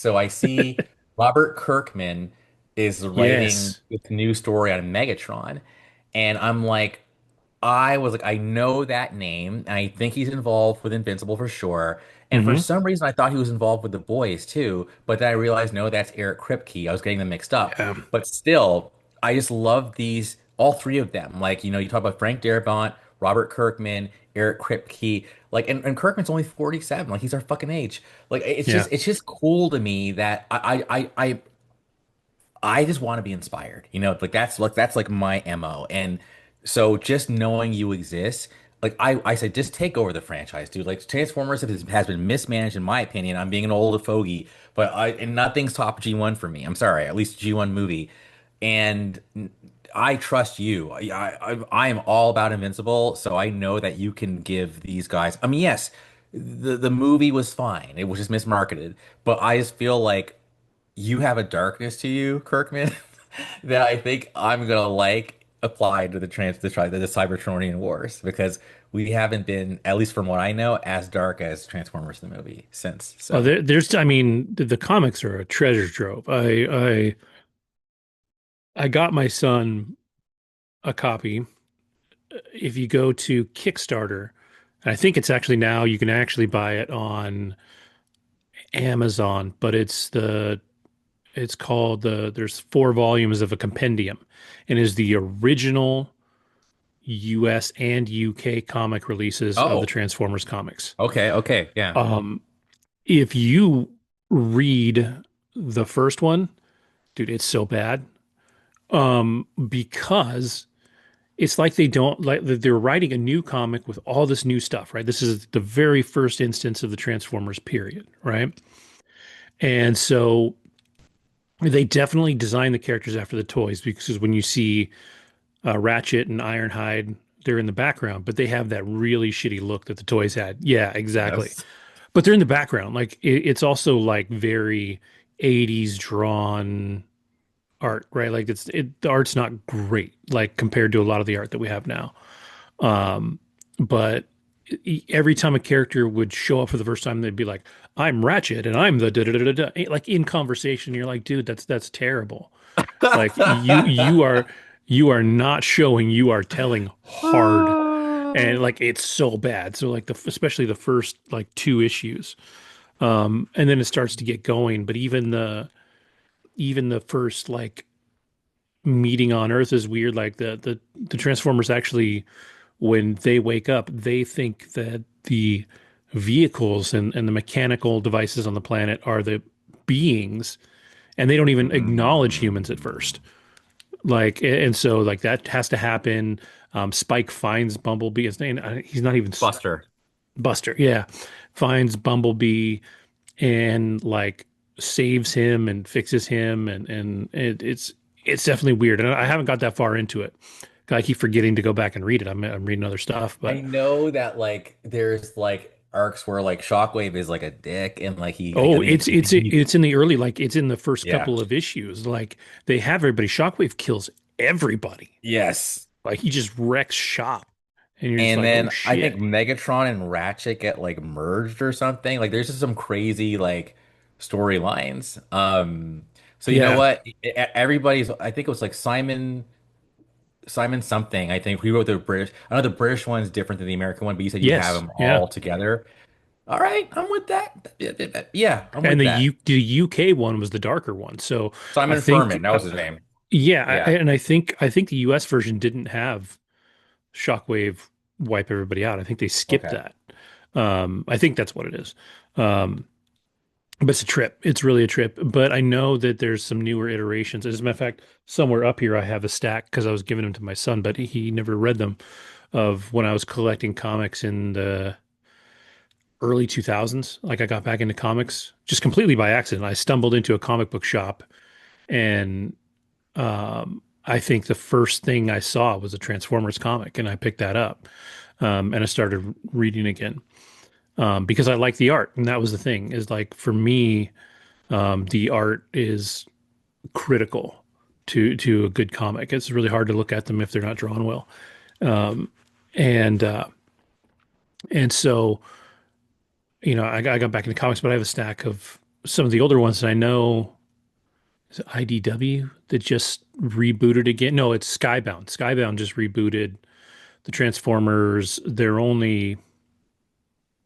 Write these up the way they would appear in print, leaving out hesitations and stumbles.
So I see Robert Kirkman is writing Yes. this new story on Megatron, and I'm like, I was like, I know that name, and I think he's involved with Invincible for sure. And for Hmm. some reason, I thought he was involved with the boys too, but then I realized no, that's Eric Kripke. I was getting them mixed up, Yeah. but still, I just love these all three of them. Like you talk about Frank Darabont, Robert Kirkman, Eric Kripke, like, and Kirkman's only 47, like he's our fucking age. Like Yeah. it's just cool to me that I just want to be inspired. Like that's like my MO. And so just knowing you exist, like I said, just take over the franchise, dude. Like Transformers has been mismanaged in my opinion. I'm being an old fogey, but and nothing's top G1 for me. I'm sorry, at least G1 movie. And I trust you. I am all about Invincible, so I know that you can give these guys. I mean, yes, the movie was fine. It was just mismarketed, but I just feel like you have a darkness to you, Kirkman, that I think I'm gonna like apply to the Cybertronian wars because we haven't been, at least from what I know, as dark as Transformers the movie since. Oh, So, I mean, the comics are a treasure trove. I got my son a copy. If you go to Kickstarter, I think it's actually now you can actually buy it on Amazon, but it's called there's 4 volumes of a compendium and is the original US and UK comic releases of the oh, Transformers comics. okay, okay, yeah. Um, if you read the first one, dude, it's so bad. Because it's like they don't like they're writing a new comic with all this new stuff, right? This is the very first instance of the Transformers period, right? And so they definitely design the characters after the toys because when you see Ratchet and Ironhide, they're in the background, but they have that really shitty look that the toys had. Yeah, exactly. Yes. But they're in the background. Like it's also like very 80s drawn art, right? Like the art's not great, like compared to a lot of the art that we have now. Um, but every time a character would show up for the first time, they'd be like, "I'm Ratchet, and I'm the da da da da." Like in conversation, you're like, "Dude, that's terrible." Like you are not showing, you are telling hard, and like it's so bad. So like especially the first like 2 issues, and then it starts to get going. But even the first like meeting on Earth is weird. Like the Transformers actually, when they wake up, they think that the vehicles and the mechanical devices on the planet are the beings, and they don't even acknowledge humans at first. Like, and so like that has to happen. Spike finds Bumblebee. His name, he's not even Buster. Buster. Yeah, finds Bumblebee and like saves him and fixes him, and it's definitely weird. And I haven't got that far into it. I keep forgetting to go back and read it. I'm reading other stuff, I but know that like there's like arcs where like Shockwave is like a dick and like he like I oh, think it's in the early, like it's in the first yeah. couple of issues. Like they have everybody. Shockwave kills everybody. Yes. Like he just wrecks shop, and you're just And like, oh then I think shit. Megatron and Ratchet get like merged or something. Like there's just some crazy like storylines. So you know Yeah. what? Everybody's I think it was like Simon something. I think he wrote the British. I know the British one's different than the American one, but you said you have Yes. them Yeah. all together. All right, I'm with that. Yeah, I'm And with that. The UK one was the darker one. So I Simon think, Furman, that was his name. yeah, Yeah. and I think the US version didn't have Shockwave wipe everybody out. I think they skipped Okay. that. I think that's what it is. Um, but it's a trip. It's really a trip. But I know that there's some newer iterations. As a matter of fact, somewhere up here I have a stack because I was giving them to my son, but he never read them. Of when I was collecting comics in the early 2000s. Like I got back into comics just completely by accident. I stumbled into a comic book shop and I think the first thing I saw was a Transformers comic and I picked that up and I started reading again because I like the art. And that was the thing is like for me, the art is critical to a good comic. It's really hard to look at them if they're not drawn well. And and so I got back into comics, but I have a stack of some of the older ones that I know, is it IDW that just rebooted again? No, it's Skybound. Skybound just rebooted the Transformers. I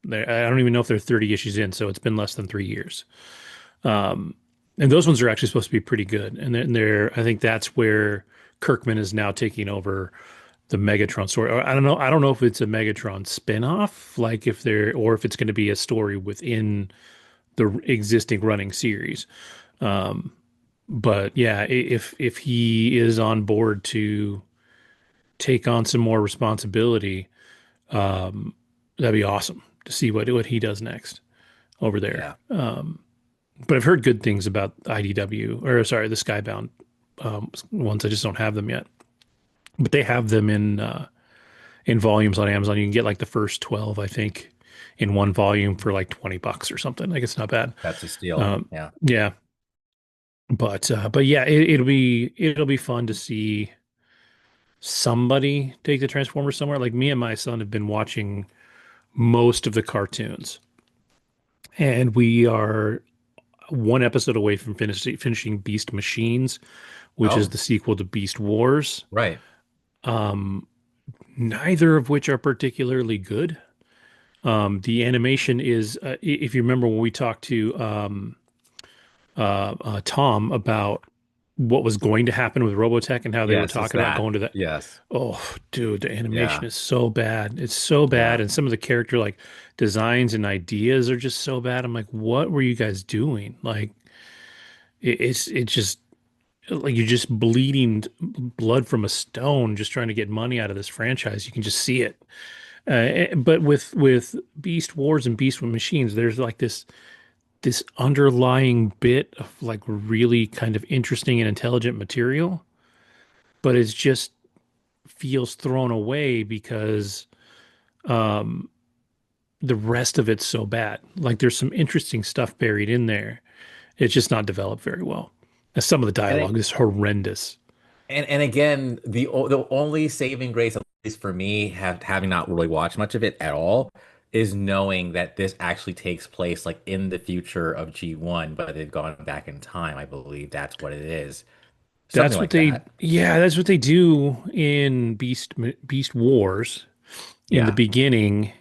don't even know if they're 30 issues in, so it's been less than 3 years. Um, and those ones are actually supposed to be pretty good. And then I think that's where Kirkman is now taking over the Megatron story. Or I don't know. I don't know if it's a Megatron spinoff, like if they're, or if it's going to be a story within the existing running series. Um, but yeah, if he is on board to take on some more responsibility, um, that'd be awesome to see what he does next over there. Yeah. But I've heard good things about IDW, or sorry, the Skybound ones. I just don't have them yet. But they have them in volumes on Amazon. You can get like the first 12, I think, in one volume for like $20 or something. Like it's not bad. That's a steal. Yeah. Yeah, but yeah, it'll be fun to see somebody take the Transformers somewhere. Like me and my son have been watching most of the cartoons, and we are one episode away from finishing Beast Machines, which is Oh, the sequel to Beast Wars. right. Um, Neither of which are particularly good. The animation is, if you remember when we talked to Tom about what was going to happen with Robotech and how they were Yes, it's talking about that. going to that. Yes. Oh, dude, the animation Yeah. is so bad. It's so bad. Yeah. And some of the character like designs and ideas are just so bad. I'm like, what were you guys doing? Like, it's just like you're just bleeding blood from a stone, just trying to get money out of this franchise. You can just see it. But with Beast Wars and Beast with Machines, there's like this underlying bit of like really kind of interesting and intelligent material, but it's just feels thrown away because um, the rest of it's so bad. Like there's some interesting stuff buried in there. It's just not developed very well. And some of the And dialogue is horrendous. and again, the only saving grace, at least for me, having not really watched much of it at all, is knowing that this actually takes place like in the future of G1, but they've gone back in time. I believe that's what it is. Something like that. That's what they do in Beast Wars in the Yeah. beginning.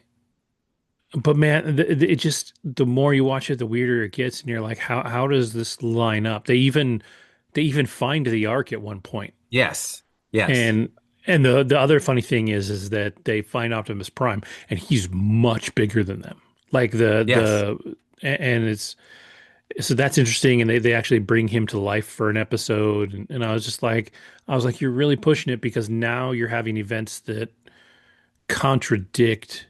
But man, it just the more you watch it, the weirder it gets, and you're like, how does this line up? They even find the Ark at one point, Yes. Yes. and the other funny thing is that they find Optimus Prime, and he's much bigger than them. Like Yes. and it's so that's interesting, and they actually bring him to life for an episode, and I was like, you're really pushing it because now you're having events that contradict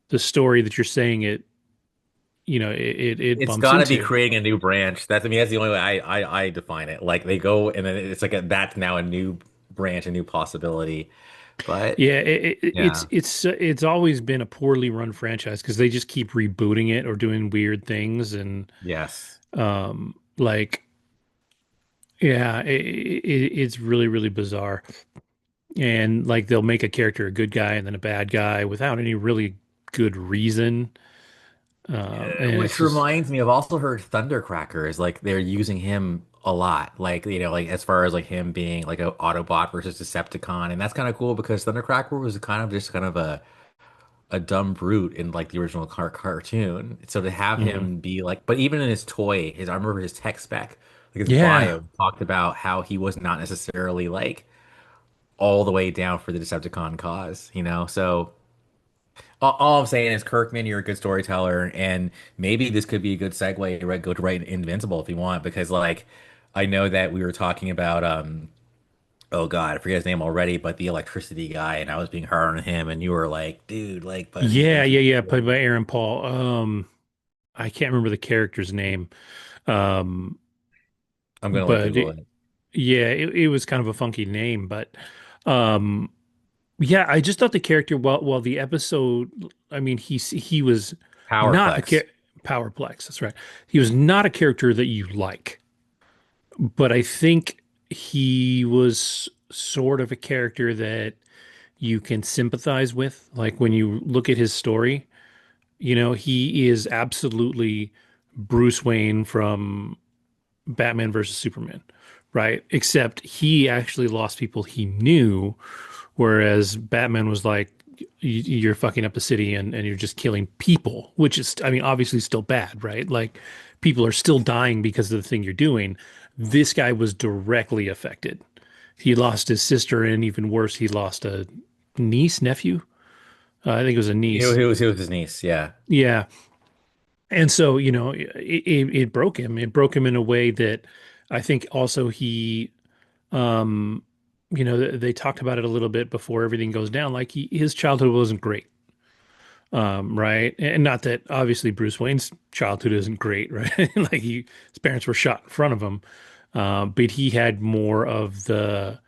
the story that you're saying it It's bumps got to be into. creating a new branch. That's, I mean, that's the only way I define it. Like they go and then it's like that's now a new branch, a new possibility. But Yeah, yeah. it's always been a poorly run franchise because they just keep rebooting it or doing weird things and Yes. like yeah, it's really bizarre. And like they'll make a character a good guy and then a bad guy without any really good reason. And it's Which just reminds me, I've also heard Thundercrackers, like they're using him a lot. Like, like as far as like him being like a Autobot versus Decepticon. And that's kind of cool because Thundercracker was kind of just kind of a dumb brute in like the original cartoon. So to have mhm. him be like, but even in his toy, I remember his tech spec, like his Yeah. bio talked about how he was not necessarily like all the way down for the Decepticon cause, you know? So all I'm saying is, Kirkman, you're a good storyteller, and maybe this could be a good segue to go to write Invincible if you want, because like I know that we were talking about oh God, I forget his name already, but the electricity guy, and I was being hard on him, and you were like, dude, like, but Yeah, played by Aaron Paul. I can't remember the character's name. Um, I'm gonna like but Google it. yeah, it was kind of a funky name, but um, yeah, I just thought the character, well, the episode, I mean, he was not a Powerplex. Powerplex. That's right. He was not a character that you like, but I think he was sort of a character that you can sympathize with. Like when you look at his story, he is absolutely Bruce Wayne from Batman versus Superman, right? Except he actually lost people he knew, whereas Batman was like, you're fucking up the city and you're just killing people, which is, I mean, obviously still bad, right? Like people are still dying because of the thing you're doing. This guy was directly affected. He lost his sister, and even worse, he lost a niece, nephew. I think it was a niece. He was his niece. Yeah. Yeah. And so, it broke him. It broke him in a way that I think also um, they talked about it a little bit before everything goes down. Like his childhood wasn't great, right? And not that obviously Bruce Wayne's childhood isn't great, right? Like his parents were shot in front of him, but he had more of the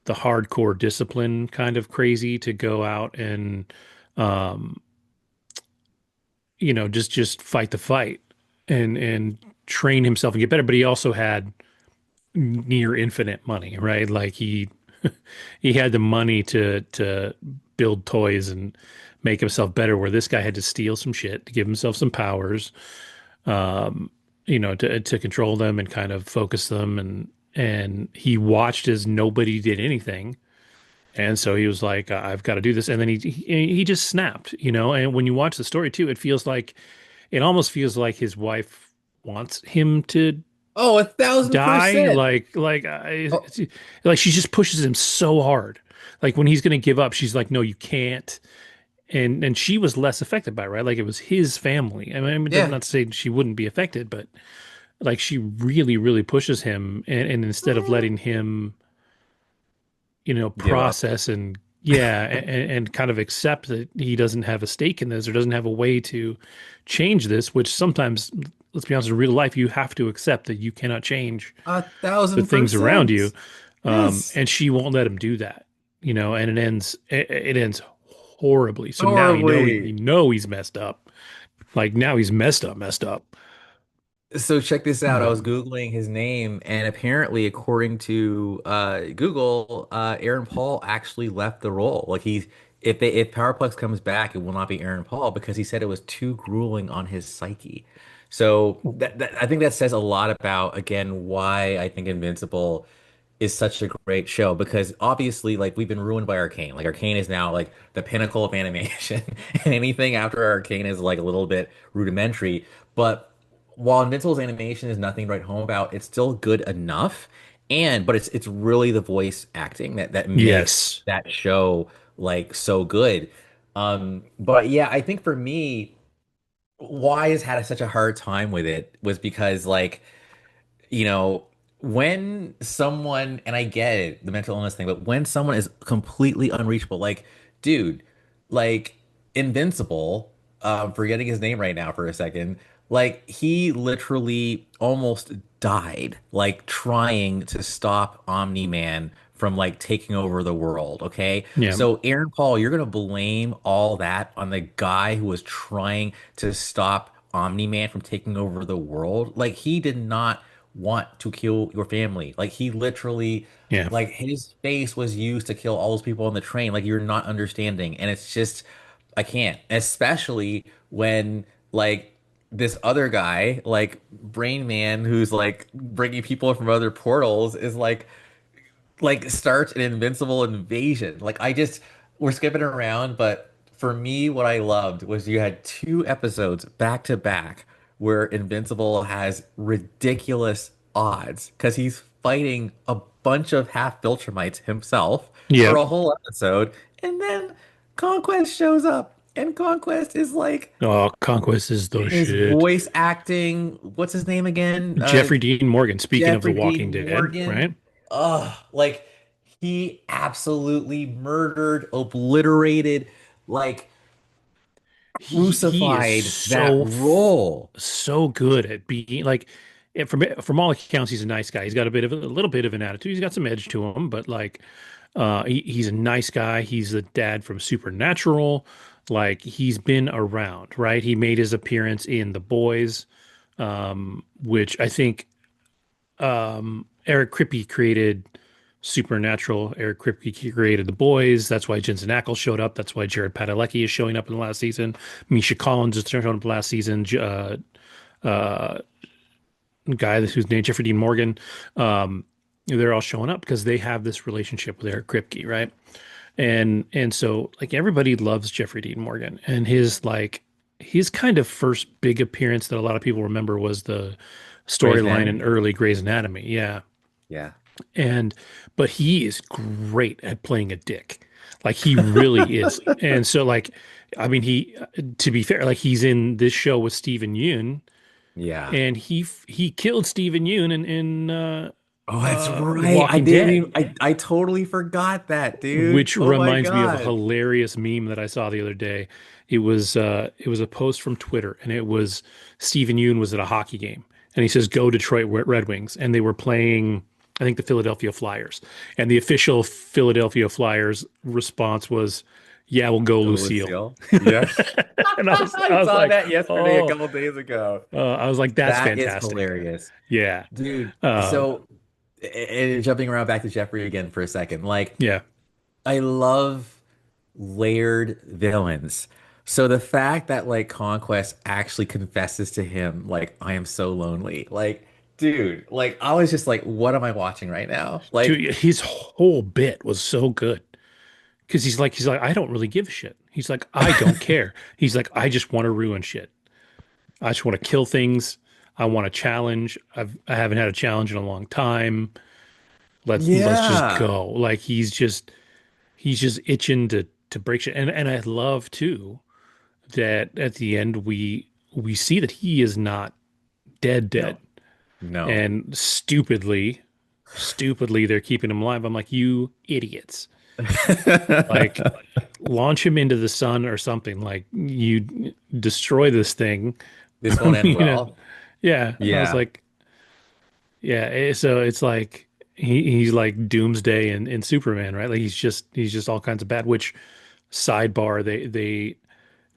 hardcore discipline kind of crazy to go out and, um, just fight the fight and train himself and get better. But he also had near infinite money, right? Like he had the money to build toys and make himself better, where this guy had to steal some shit to give himself some powers, to control them and kind of focus them, and he watched as nobody did anything. And so he was like, I've got to do this. And then he just snapped, and when you watch the story too, it almost feels like his wife wants him to Oh, a thousand die. percent. Oh, Like she just pushes him so hard. Like when he's going to give up, she's like, no, you can't. And she was less affected by it, right? Like it was his family. I mean, it doesn't, yeah. not to say she wouldn't be affected, but like she really, really pushes him. And instead of letting him, Give up. process and yeah, and kind of accept that he doesn't have a stake in this or doesn't have a way to change this, which sometimes, let's be honest, in real life, you have to accept that you cannot change A the thousand things around percent. you. Yes. And she won't let him do that, and it ends horribly. So now you Horribly. know he's messed up. Like now he's messed up. So check this out. I But was Googling his name, and apparently, according to Google, Aaron Paul actually left the role. Like if Powerplex comes back, it will not be Aaron Paul because he said it was too grueling on his psyche. So I think that says a lot about, again, why I think Invincible is such a great show, because obviously, like, we've been ruined by Arcane. Like Arcane is now like the pinnacle of animation, and anything after Arcane is like a little bit rudimentary. But while Invincible's animation is nothing to write home about, it's still good enough. But it's really the voice acting that makes yes, that show like so good. But yeah, I think for me, why has had such a hard time with it was because, like, you know, when someone, and I get it, the mental illness thing, but when someone is completely unreachable, like, dude, like Invincible, forgetting his name right now for a second, like, he literally almost died, like, trying to stop Omni-Man from like taking over the world. Okay. yeah, So, Aaron Paul, you're gonna blame all that on the guy who was trying to stop Omni-Man from taking over the world? Like, he did not want to kill your family. Like, he literally, yeah, like, his face was used to kill all those people on the train. Like, you're not understanding. And it's just, I can't, especially when, like, this other guy, like Brain Man, who's like bringing people from other portals, is like starts an invincible invasion. Like, I just, we're skipping around, but for me, what I loved was you had two episodes back to back where Invincible has ridiculous odds because he's fighting a bunch of half Viltrumites himself yeah. for a whole episode, and then Conquest shows up, and Conquest is like Oh, Conquest is the his shit. voice acting. What's his name again? Jeffrey Dean Morgan, speaking of The Jeffrey Walking Dean Dead, right? Morgan. Like, he absolutely murdered, obliterated, like He is crucified that role. so good at being like, from all accounts, he's a nice guy. He's got a little bit of an attitude. He's got some edge to him, but like, he's a nice guy. He's the dad from Supernatural. Like he's been around, right? He made his appearance in The Boys, which I think Eric Kripke created Supernatural. Eric Kripke created The Boys. That's why Jensen Ackles showed up. That's why Jared Padalecki is showing up in the last season. Misha Collins is showing up last season. uh, guy who's named Jeffrey Dean Morgan. Um, they're all showing up because they have this relationship with Eric Kripke, right? And so like everybody loves Jeffrey Dean Morgan, and his kind of first big appearance that a lot of people remember was the Grey's storyline in Anatomy. early Grey's Anatomy. Yeah. Yeah. And but he is great at playing a dick. Like he really is. And so like I mean he to be fair, like he's in this show with Stephen Yeun, Yeah. and he killed Stephen Yeun in Oh, that's right. I Walking didn't Dead, even I totally forgot that, dude. which Oh my reminds me of a God. hilarious meme that I saw the other day. It was a post from Twitter, and it was Stephen Yeun was at a hockey game, and he says go Detroit Red Wings, and they were playing I think the Philadelphia Flyers, and the official Philadelphia Flyers response was yeah, we'll go Oh, Lucille. Lucille. Yeah. And I I was saw like, that yesterday, a oh, couple days ago. I was like, that's That is fantastic. hilarious. Yeah. Dude, Um, so and jumping around back to Jeffrey again for a second, like yeah. I love layered villains. So the fact that like Conquest actually confesses to him, like, I am so lonely. Like, dude, like I was just like, what am I watching right now? Like, Dude, his whole bit was so good because he's like, I don't really give a shit. He's like, I don't care. He's like, I just want to ruin shit. I just want to kill things. I want a challenge. I haven't had a challenge in a long time. Let's just yeah. go. Like he's just itching to break shit. And I love too that at the end we see that he is not dead. No, no. And stupidly they're keeping him alive. I'm like, you idiots. Like launch him into the sun or something. Like you destroy this thing. This won't end You know. well. Yeah. And I was Yeah. like, yeah, so it's like he's like Doomsday in Superman, right? Like he's just all kinds of bad, which sidebar, they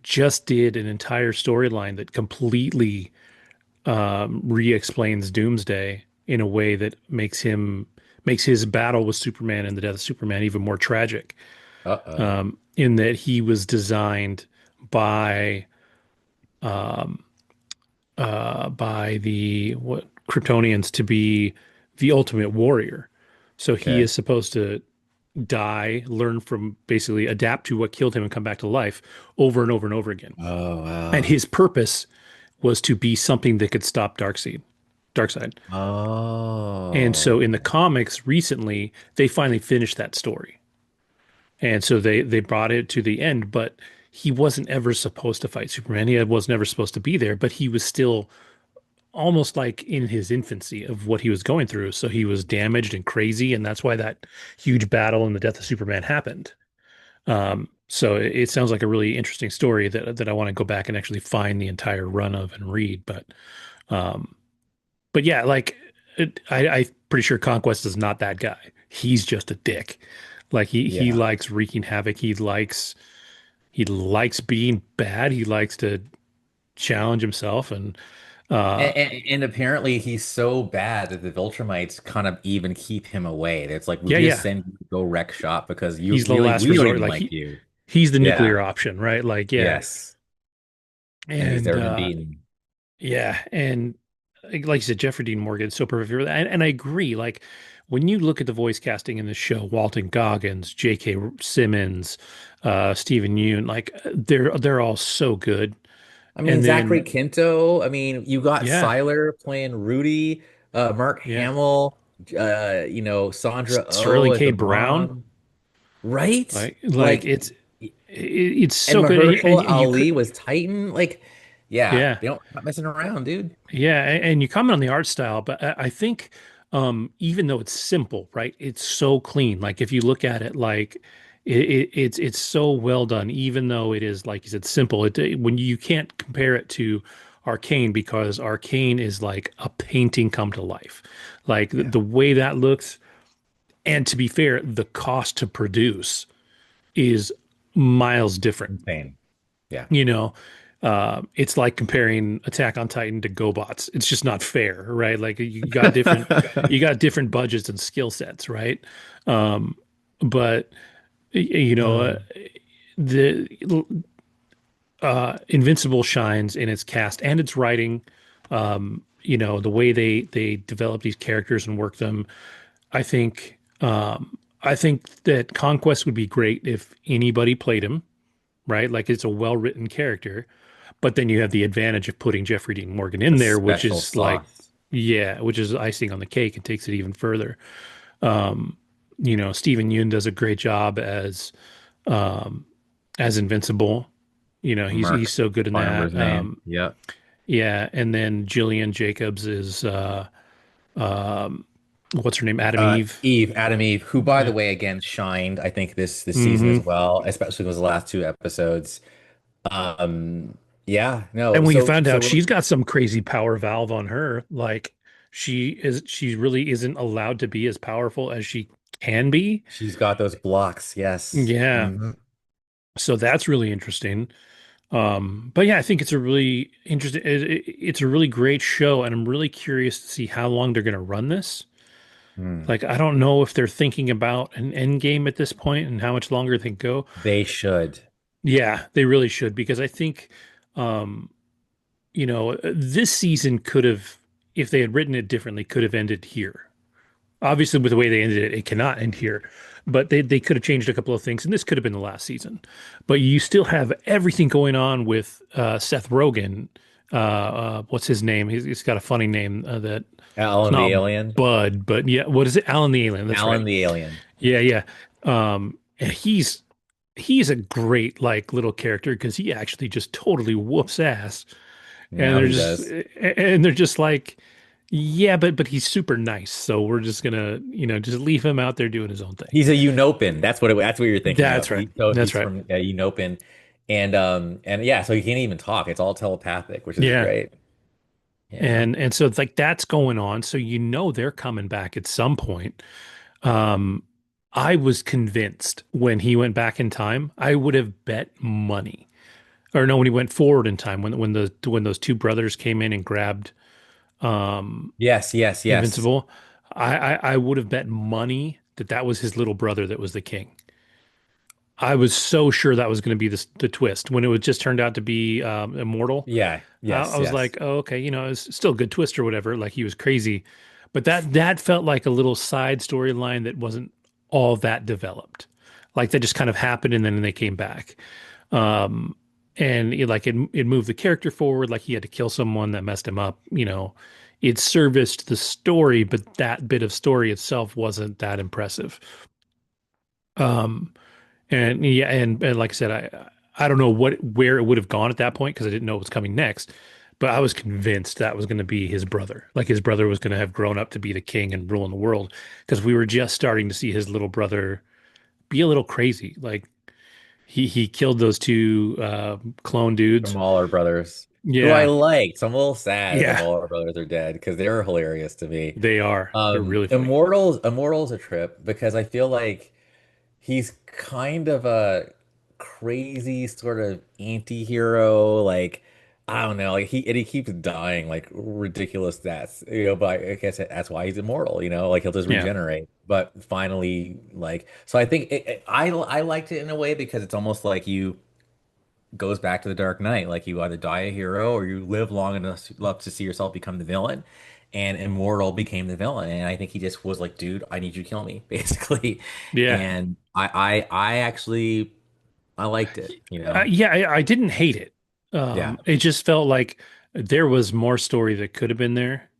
just did an entire storyline that completely re-explains Doomsday in a way that makes his battle with Superman and the death of Superman even more tragic. Uh-oh. In that he was designed by um, by the what Kryptonians to be the ultimate warrior. So he Okay. is supposed to die, learn from basically adapt to what killed him and come back to life over and over and over again. Oh, And wow. his purpose was to be something that could stop Darkseid. And so in the Oh. comics recently, they finally finished that story. And so they brought it to the end, but he wasn't ever supposed to fight Superman. He was never supposed to be there, but he was still almost like in his infancy of what he was going through. So he was damaged and crazy, and that's why that huge battle and the death of Superman happened. So it sounds like a really interesting story that I want to go back and actually find the entire run of and read. Um, but yeah, like I'm pretty sure Conquest is not that guy. He's just a dick. Like he Yeah. likes wreaking havoc. He likes being bad. He likes to challenge himself, and uh, And apparently he's so bad that the Viltrumites kind of even keep him away. It's like we yeah, just yeah, send you to go wreck shop because he's the last we don't resort. even Like like you. he's the Yeah. nuclear option, right? Like yeah, Yes. And he's and never been beaten. yeah, and like you said, Jeffrey Dean Morgan is so perfect for that. And I agree. Like when you look at the voice casting in the show, Walton Goggins, J.K. Simmons, Stephen Yeun, like they're all so good. I mean, And Zachary then Quinto. I mean, you got yeah, Siler playing Rudy, Mark yeah, Hamill, Sandra Oh Sterling as the K. Brown, mom, right? like Like, it's and so good. And Mahershala you Ali could was Titan. Like, yeah, yeah. they don't not messing around, dude. Yeah, and you comment on the art style, but I think even though it's simple, right? It's so clean. Like if you look at it, like it's so well done, even though it is like you said, simple. When you can't compare it to Arcane because Arcane is like a painting come to life, like Yeah, the way that looks. And to be fair, the cost to produce is miles different. insane. Yeah. You know, it's like comparing Attack on Titan to GoBots. It's just not fair, right? Like you got different budgets and skill sets, right? Um, but you know, Um, the Invincible shines in its cast and its writing. The way they develop these characters and work them. I think I think that Conquest would be great if anybody played him, right? Like it's a well-written character, but then you have the advantage of putting Jeffrey Dean Morgan in The there, which special is like, sauce. yeah, which is icing on the cake and takes it even further. Um, Stephen Yeun does a great job um, as Invincible. He's Mark. so good in I remember his that. name. Yep. Yeah, and then Jillian Jacobs is um, what's her name? Adam Eve. Adam Eve, who by the Yeah. way again shined, I think this season as hmm well, especially those last two episodes. Yeah, no, And when you so find so out she's got some crazy power valve on her, like she really isn't allowed to be as powerful as she can be. she's got those blocks, yes. Yeah. Hmm. So that's really interesting. But yeah, I think it's a really interesting, it's a really great show, and I'm really curious to see how long they're going to run this. Hmm. Like, I don't know if they're thinking about an end game at this point and how much longer they can go. They should. Yeah, they really should, because I think, um, this season could have, if they had written it differently, could have ended here. Obviously, with the way they ended it, it cannot end here. But they could have changed a couple of things, and this could have been the last season. But you still have everything going on with Seth Rogen. What's his name? He's got a funny name that it's Alan the not Alien. Bud, but yeah, what is it? Alan the Alien. That's Alan right. the Alien. Yeah, yeah. And he's a great like little character because he actually just totally whoops ass, and Now they're he just does. and they're just like, yeah, but he's super nice, so we're just gonna just leave him out there doing his own thing. He's a Unopan. That's what you're thinking That's of. right. He's That's right. from Unopan, and yeah, so he can't even talk. It's all telepathic, which is Yeah. great. Yeah. And so it's like that's going on. So they're coming back at some point. Um, I was convinced when he went back in time, I would have bet money. Or no, when he went forward in time, when those two brothers came in and grabbed um Yes, yes, yes. Invincible, I would have bet money that that was his little brother that was the king. I was so sure that was going to be the twist when it was just turned out to be immortal. Yeah, I yes, was yes. like, oh, okay, it's still a good twist or whatever. Like he was crazy, but that felt like a little side storyline that wasn't all that developed. Like that just kind of happened and then they came back. Um, and it moved the character forward. Like he had to kill someone that messed him up. It serviced the story, but that bit of story itself wasn't that impressive. Um, and yeah, and like I said, I don't know where it would have gone at that point because I didn't know what was coming next. But I was convinced that was going to be his brother. Like his brother was going to have grown up to be the king and ruling the world because we were just starting to see his little brother be a little crazy. Like he killed those two clone The dudes. Mauler brothers, who I Yeah, liked. So I'm a little sad the yeah, Mauler brothers are dead because they were hilarious to me. they are. They're really funny. Immortal's a trip because I feel like he's kind of a crazy sort of anti-hero. Like, I don't know, like he keeps dying like ridiculous deaths, but I guess that's why he's immortal, like he'll just Yeah, regenerate. But finally, like, so I think I liked it in a way because it's almost like you goes back to the Dark Knight. Like you either die a hero or you live long enough to see yourself become the villain. And Immortal became the villain. And I think he just was like, dude, I need you to kill me, basically. yeah, And I actually I liked it. yeah. I didn't hate it. Yeah. It just felt like there was more story that could have been there.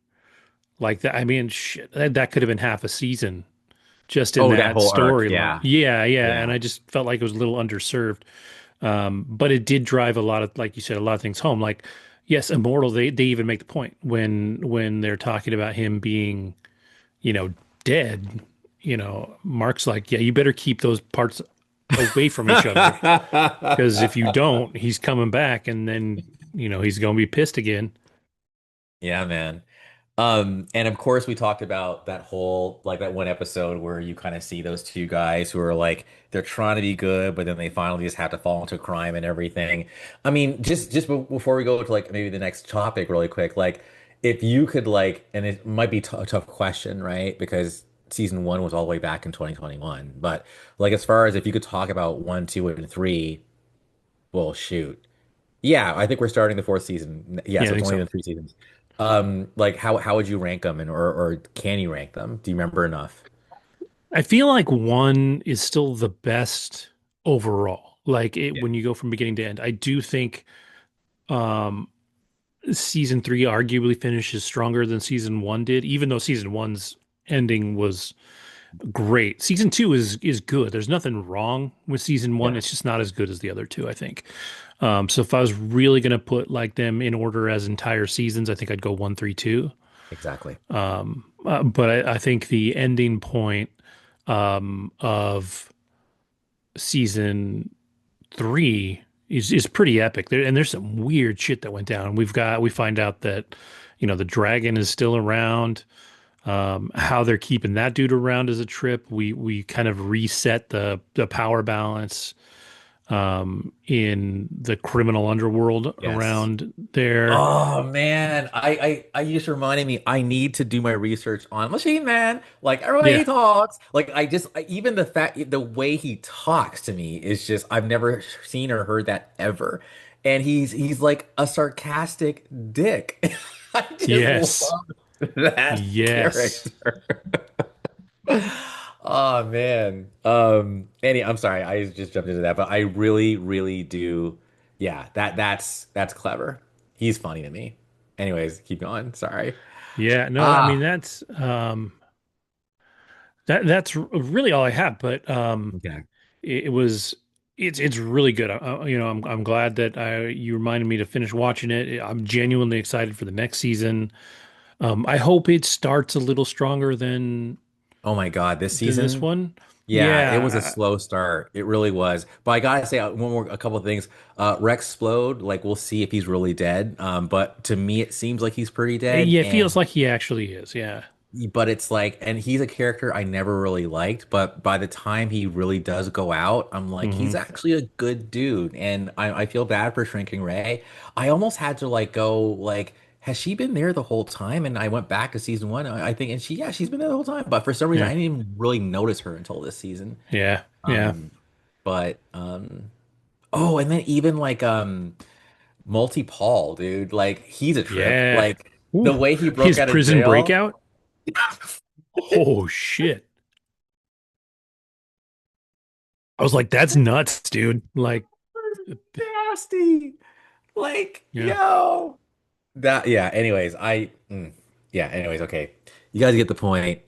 Like that. I mean, shit, that could have been half a season just in Oh, that that whole arc. storyline. Yeah. Yeah, yeah. And Yeah. I just felt like it was a little underserved. But it did drive a lot of, like you said, a lot of things home. Like, yes, Immortal, they even make the point when they're talking about him being, you know, dead, Mark's like, yeah, you better keep those parts away from each other. Because if you don't, he's coming back and then, he's gonna be pissed again. Yeah, man. And of course we talked about that whole like that one episode where you kind of see those two guys who are like they're trying to be good, but then they finally just have to fall into crime and everything. I mean, just before we go to like maybe the next topic really quick, like if you could like, and it might be a tough question, right? Because season one was all the way back in 2021. But like as far as if you could talk about one, two, and three, well, shoot. Yeah, I think we're starting the fourth season. Yeah, Yeah, I so it's think only so. been three seasons. Like how would you rank them, and or can you rank them? Do you remember enough? I feel like one is still the best overall. Like it Yeah. when you go from beginning to end. I do think um season three arguably finishes stronger than season one did, even though season one's ending was great. Season two is good. There's nothing wrong with season one. Yeah, It's just not as good as the other two, I think. So if I was really gonna put like them in order as entire seasons, I think I'd go one, three, two. exactly. But I think the ending point of season three is pretty epic. And there's some weird shit that went down. We find out that, the dragon is still around. How they're keeping that dude around is a trip. We kind of reset the power balance in the criminal underworld Yes. around there. Oh man, you just reminded me. I need to do my research on Machine Man. Like everybody Yeah. he talks. Like even the fact the way he talks to me is just I've never seen or heard that ever. And he's like a sarcastic dick. I just love Yes. that Yes. character. Oh man. I'm sorry, I just jumped into that, but I really, really do. Yeah, that's clever. He's funny to me. Anyways, keep going. Sorry. Yeah. No, I mean Ah, that's really all I have. But okay. it was it's really good. I'm glad that you reminded me to finish watching it. I'm genuinely excited for the next season. I hope it starts a little stronger Oh my God, this than this season, one. yeah, it was a Yeah, slow start. It really was. But I gotta say a couple of things. Rex Splode, like we'll see if he's really dead. But to me, it seems like he's pretty dead. yeah, it feels And like he actually is. Yeah. but it's like, and he's a character I never really liked, but by the time he really does go out, I'm like, he's Hmm. actually a good dude. And I feel bad for Shrinking Ray. I almost had to like go like, has she been there the whole time? And I went back to season one, I think, and yeah, she's been there the whole time. But for some reason, I Yeah. didn't even really notice her until this season. Yeah. Yeah. Um, but oh, and then even like Multi Paul, dude, like he's a trip. Yeah. Like the Ooh, way he broke his out of prison jail. breakout. Oh shit. I was like, that's nuts, dude. Like, Nasty. Like, yeah. yo. That yeah, anyways, yeah, anyways, okay. You guys get the point.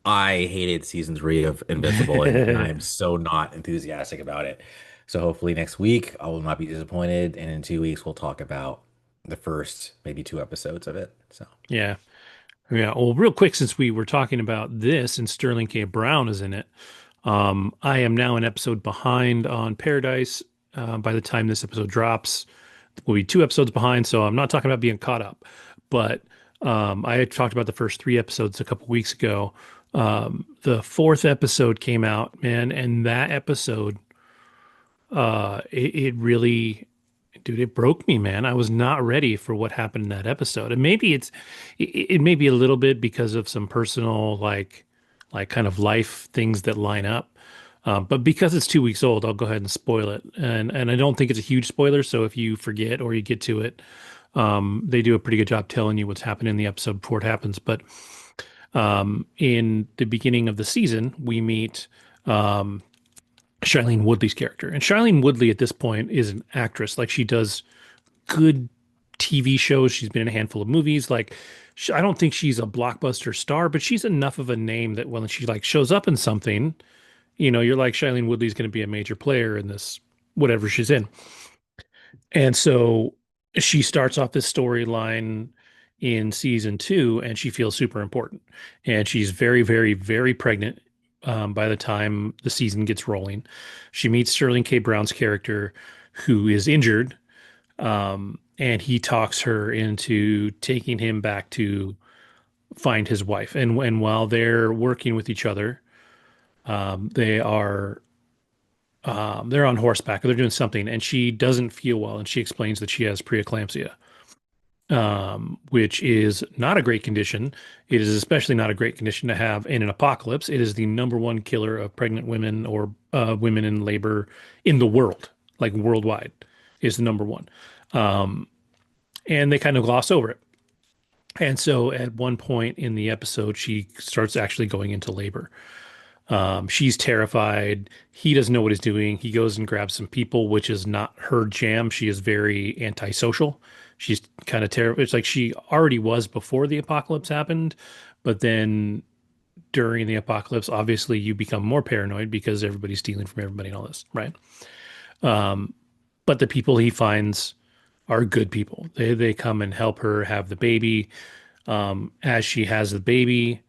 I hated season three of Invincible and I am so not enthusiastic about it. So hopefully next week I will not be disappointed, and in 2 weeks we'll talk about the first maybe two episodes of it. So Yeah. Yeah. Well, real quick, since we were talking about this and Sterling K. Brown is in it, I am now an episode behind on Paradise. By the time this episode drops, we'll be two episodes behind. So I'm not talking about being caught up, but I had talked about the first three episodes a couple weeks ago. The fourth episode came out, man, and that episode, it really, dude, it broke me, man. I was not ready for what happened in that episode. And maybe it may be a little bit because of some personal, like kind of life things that line up. But because it's 2 weeks old, I'll go ahead and spoil it. And I don't think it's a huge spoiler. So if you forget or you get to it, they do a pretty good job telling you what's happening in the episode before it happens. But in the beginning of the season, we meet Shailene Woodley's character. And Shailene Woodley at this point is an actress. Like she does good TV shows. She's been in a handful of movies. Like I don't think she's a blockbuster star, but she's enough of a name that when she like shows up in something, you're like Shailene Woodley's going to be a major player in this whatever she's in. And so she starts off this storyline in season two, and she feels super important. And she's very, very, very pregnant by the time the season gets rolling. She meets Sterling K. Brown's character, who is injured, and he talks her into taking him back to find his wife. And while they're working with each other, they are they're on horseback or they're doing something, and she doesn't feel well, and she explains that she has preeclampsia, which is not a great condition. It is especially not a great condition to have in an apocalypse. It is the number one killer of pregnant women or women in labor in the world, like worldwide, is the number one. And they kind of gloss over it. And so at one point in the episode, she starts actually going into labor. She's terrified. He doesn't know what he's doing. He goes and grabs some people, which is not her jam. She is very antisocial. She's kind of terrible. It's like she already was before the apocalypse happened, but then during the apocalypse, obviously you become more paranoid because everybody's stealing from everybody and all this, right? Um, but the people he finds are good people. They come and help her have the baby. As she has the baby,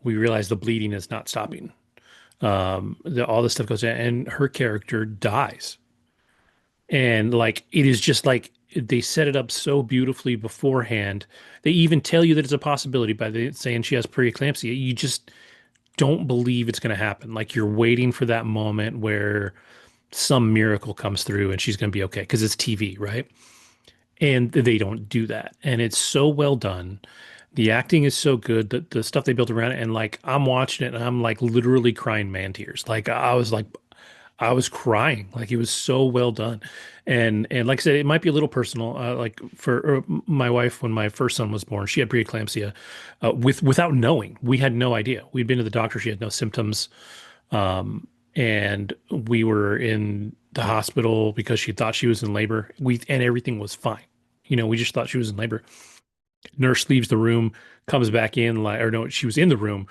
we realize the bleeding is not stopping. All this stuff goes in, and her character dies. And like it is just like they set it up so beautifully beforehand. They even tell you that it's a possibility by saying she has preeclampsia. You just don't believe it's going to happen. Like you're waiting for that moment where some miracle comes through and she's going to be okay because it's TV, right? And they don't do that. And it's so well done. The acting is so good that the stuff they built around it, and like I'm watching it and I'm like literally crying man tears. Like I was crying. Like it was so well done. And like I said, it might be a little personal. Like for my wife, when my first son was born, she had preeclampsia, without knowing. We had no idea. We'd been to the doctor. She had no symptoms. And we were in the hospital because she thought she was in labor. And everything was fine. We just thought she was in labor. Nurse leaves the room, comes back in, like, or no, she was in the room.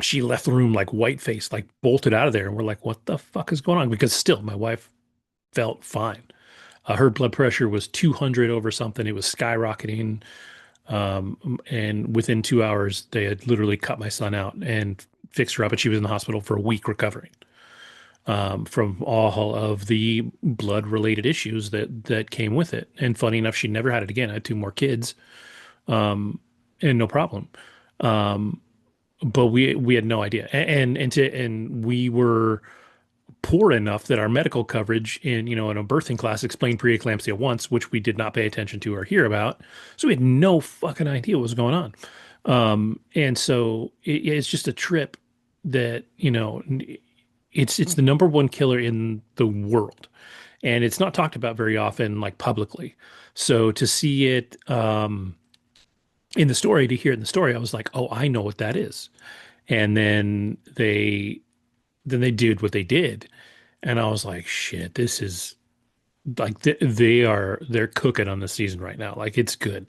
She left the room like white faced, like bolted out of there. And we're like, what the fuck is going on? Because still, my wife felt fine. Her blood pressure was 200 over something. It was skyrocketing. And within 2 hours, they had literally cut my son out and fixed her up. And she was in the hospital for a week recovering from all of the blood related issues that came with it. And funny enough, she never had it again. I had two more kids, and no problem. Um, but we had no idea, and we were poor enough that our medical coverage in a birthing class explained preeclampsia once, which we did not pay attention to or hear about. So we had no fucking idea what was going on. And so it's just a trip that, it's the number one killer in the world. And it's not talked about very often, like publicly. So to see it in the story, to hear it in the story, I was like, oh, I know what that is. And then they did what they did. And I was like, shit, this is like they're cooking on the season right now. Like it's good.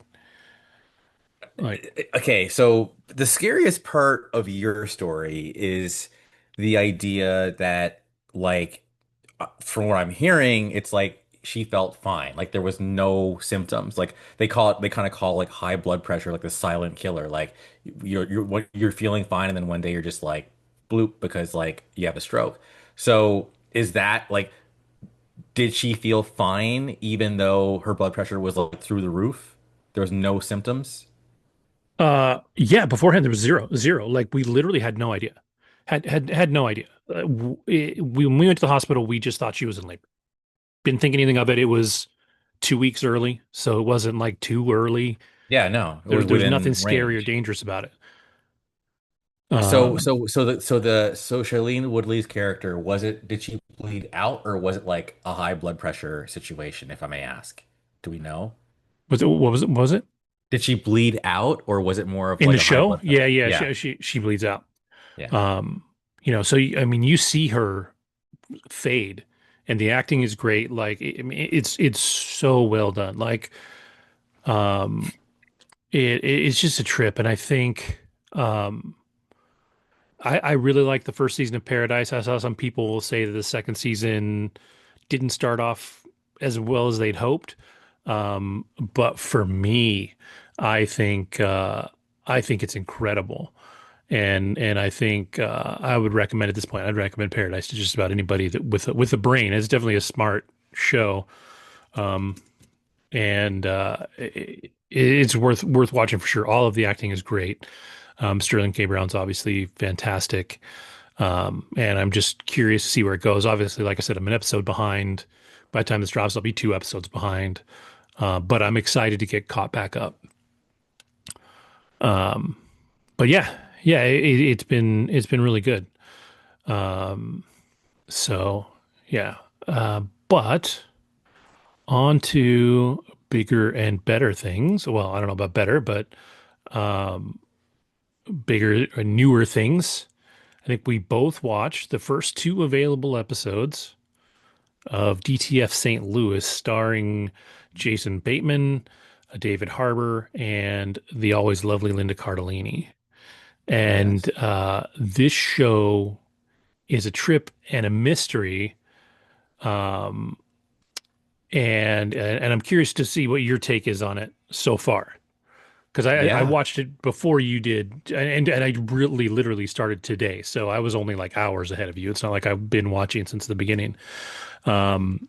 Like Okay, so the scariest part of your story is the idea that, like, from what I'm hearing, it's like she felt fine. Like there was no symptoms. Like they kind of call like high blood pressure like the silent killer. Like you're feeling fine, and then one day you're just like bloop because like you have a stroke. So is that like, did she feel fine even though her blood pressure was like through the roof? There was no symptoms? yeah, beforehand there was zero. Like we literally had no idea. Had no idea. When we went to the hospital, we just thought she was in labor. Didn't think anything of it. It was 2 weeks early, so it wasn't like too early. Yeah, no, it was There's nothing within scary or range. dangerous about it. So, Um, Shailene Woodley's character, did she bleed out or was it like a high blood pressure situation, if I may ask? Do we know? was it what was it? Was it Did she bleed out or was it more of in like the a high show? blood Yeah, pressure? yeah. Yeah, She bleeds out. yeah. Um, so I mean, you see her fade, and the acting is great. Like, I mean, it's so well done. Like, um, it's just a trip, and I think um, I really like the first season of Paradise. I saw some people say that the second season didn't start off as well as they'd hoped. But for me, I think I think it's incredible. And I think I would recommend at this point. I'd recommend Paradise to just about anybody that with a brain. It's definitely a smart show, and it's worth watching for sure. All of the acting is great. Sterling K. Brown's obviously fantastic, and I'm just curious to see where it goes. Obviously, like I said, I'm an episode behind. By the time this drops, I'll be 2 episodes behind, but I'm excited to get caught back up. But yeah, it's been really good. So yeah, but on to bigger and better things. Well, I don't know about better, but um, bigger, newer things. I think we both watched the first two available episodes of DTF St. Louis, starring Jason Bateman, David Harbour, and the always lovely Linda Cardellini. And Yes. this show is a trip and a mystery. Um, and I'm curious to see what your take is on it so far. Because I Yeah. watched it before you did, and I really literally started today, so I was only like hours ahead of you. It's not like I've been watching since the beginning. Um,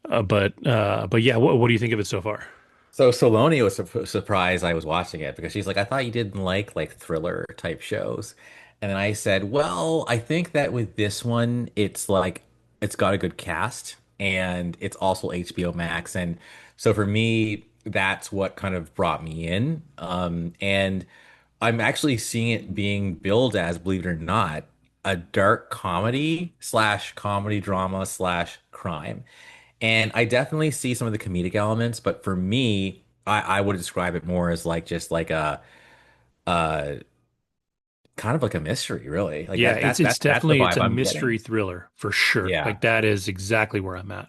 but yeah, what do you think of it so far? So Saloni was surprised I was watching it because she's like, I thought you didn't like thriller type shows. And then I said, well, I think that with this one, it's like it's got a good cast and it's also HBO Max. And so for me, that's what kind of brought me in. And I'm actually seeing it being billed as, believe it or not, a dark comedy slash comedy drama slash crime. And I definitely see some of the comedic elements, but for me, I would describe it more as like just like a uh kind of like a mystery, really. Like Yeah, that it's that's it's that's the definitely it's vibe a I'm mystery getting. thriller for sure. Yeah. Like that is exactly where I'm at.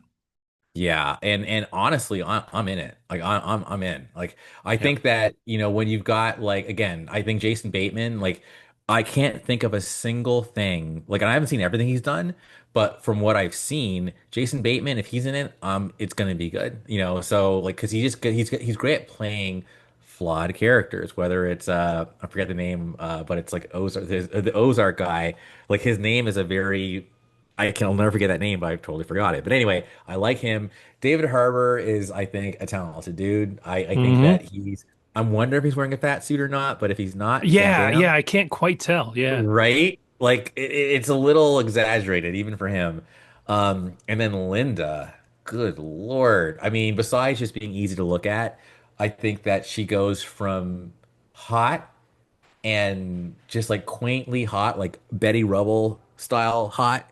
Yeah, and honestly, I'm in it. Like I'm in. Like I Yeah. think that, when you've got like again, I think Jason Bateman, like I can't think of a single thing. Like and I haven't seen everything he's done, but from what I've seen, Jason Bateman, if he's in it, it's gonna be good. So like because he's great at playing flawed characters, whether it's I forget the name, but it's like Ozark, the Ozark guy. Like his name is a very I'll never forget that name, but I totally forgot it. But anyway, I like him. David Harbour is, I think, a talented dude. I think that Hmm. I'm wondering if he's wearing a fat suit or not, but if he's not, then Yeah, yeah, damn. I can't quite tell. Yeah. Right? Like it's a little exaggerated even for him. And then Linda, good Lord. I mean, besides just being easy to look at, I think that she goes from hot and just like quaintly hot, like Betty Rubble style hot,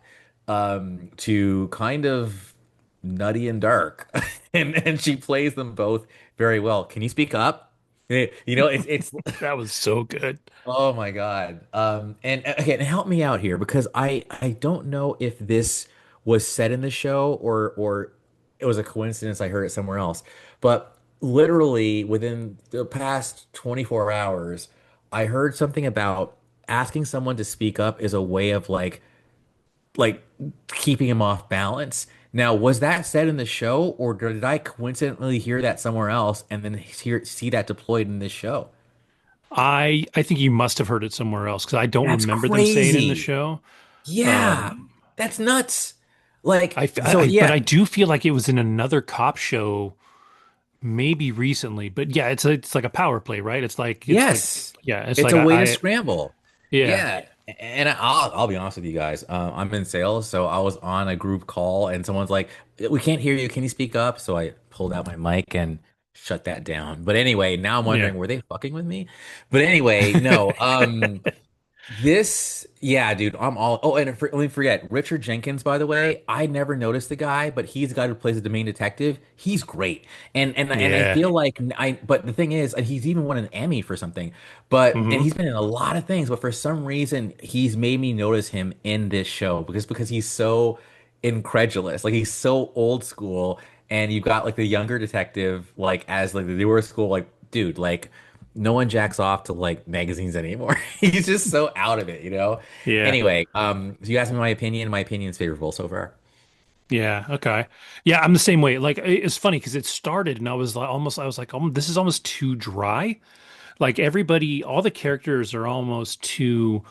to kind of nutty and dark. And she plays them both very well. Can you speak up? It's That was so good. oh my God. And okay, and help me out here because I don't know if this was said in the show or it was a coincidence I heard it somewhere else. But literally within the past 24 hours, I heard something about asking someone to speak up is a way of like keeping him off balance. Now, was that said in the show or did I coincidentally hear that somewhere else and then see that deployed in this show? I think you must have heard it somewhere else because I don't That's remember them saying in the crazy. show. Yeah, Um, that's nuts. Like, I, f- so but yeah, I do feel like it was in another cop show, maybe recently. But yeah, it's like a power play, right? It's like yes, yeah, it's it's like a way to I scramble. yeah, Yeah, and I'll be honest with you guys. I'm in sales, so I was on a group call, and someone's like, "We can't hear you. Can you speak up?" So I pulled out my mic and shut that down. But anyway, now I'm yeah. wondering, were they fucking with me? But anyway, no. Yeah, dude, I'm all. Oh, and let me forget, Richard Jenkins, by the way, I never noticed the guy, but he's the guy who plays the main detective. He's great, and I Yeah. feel like But the thing is, and he's even won an Emmy for something. And Hmm. he's been in a lot of things, but for some reason, he's made me notice him in this show because he's so incredulous, like he's so old school, and you've got like the younger detective, like as like the newer school, like dude, like no one jacks off to like magazines anymore. He's just so out of it. Yeah. Anyway, so you asked me my opinion. My opinion is favorable so far. Yeah. Okay. Yeah, I'm the same way. Like it's funny because it started and I was like, oh, this is almost too dry. Like everybody, all the characters are almost too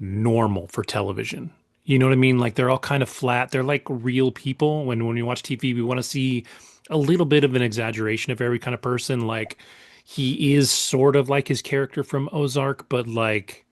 normal for television. You know what I mean? Like they're all kind of flat. They're like real people. When you watch TV, we want to see a little bit of an exaggeration of every kind of person. Like he is sort of like his character from Ozark, but like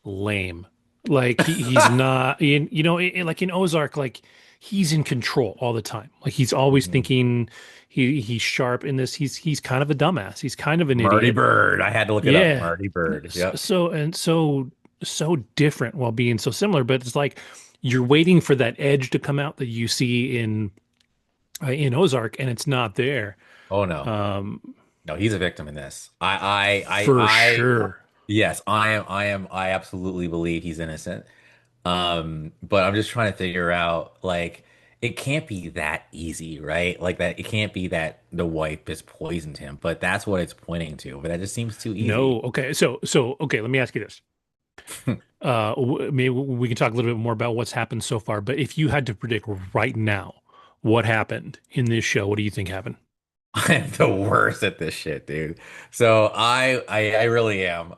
lame. Like he's not like in Ozark, like he's in control all the time. Like he's always Mhm. thinking he's sharp in this. He's kind of a dumbass. He's kind of an Marty idiot. Bird. I had to look it up. Yeah. Marty Bird. S- Yep. So and so so different while being so similar, but it's like you're waiting for that edge to come out that you see in Ozark and it's not there. Oh no. Um No, he's a victim in this. For sure. yes, I absolutely believe he's innocent. But I'm just trying to figure out, like, it can't be that easy, right? Like that, it can't be that the wife has poisoned him, but that's what it's pointing to. But that just seems too No. easy. Okay. Okay, let me ask you this. Maybe we can talk a little bit more about what's happened so far, but if you had to predict right now what happened in this show, what do you think happened? I'm the worst at this shit, dude. So I really am.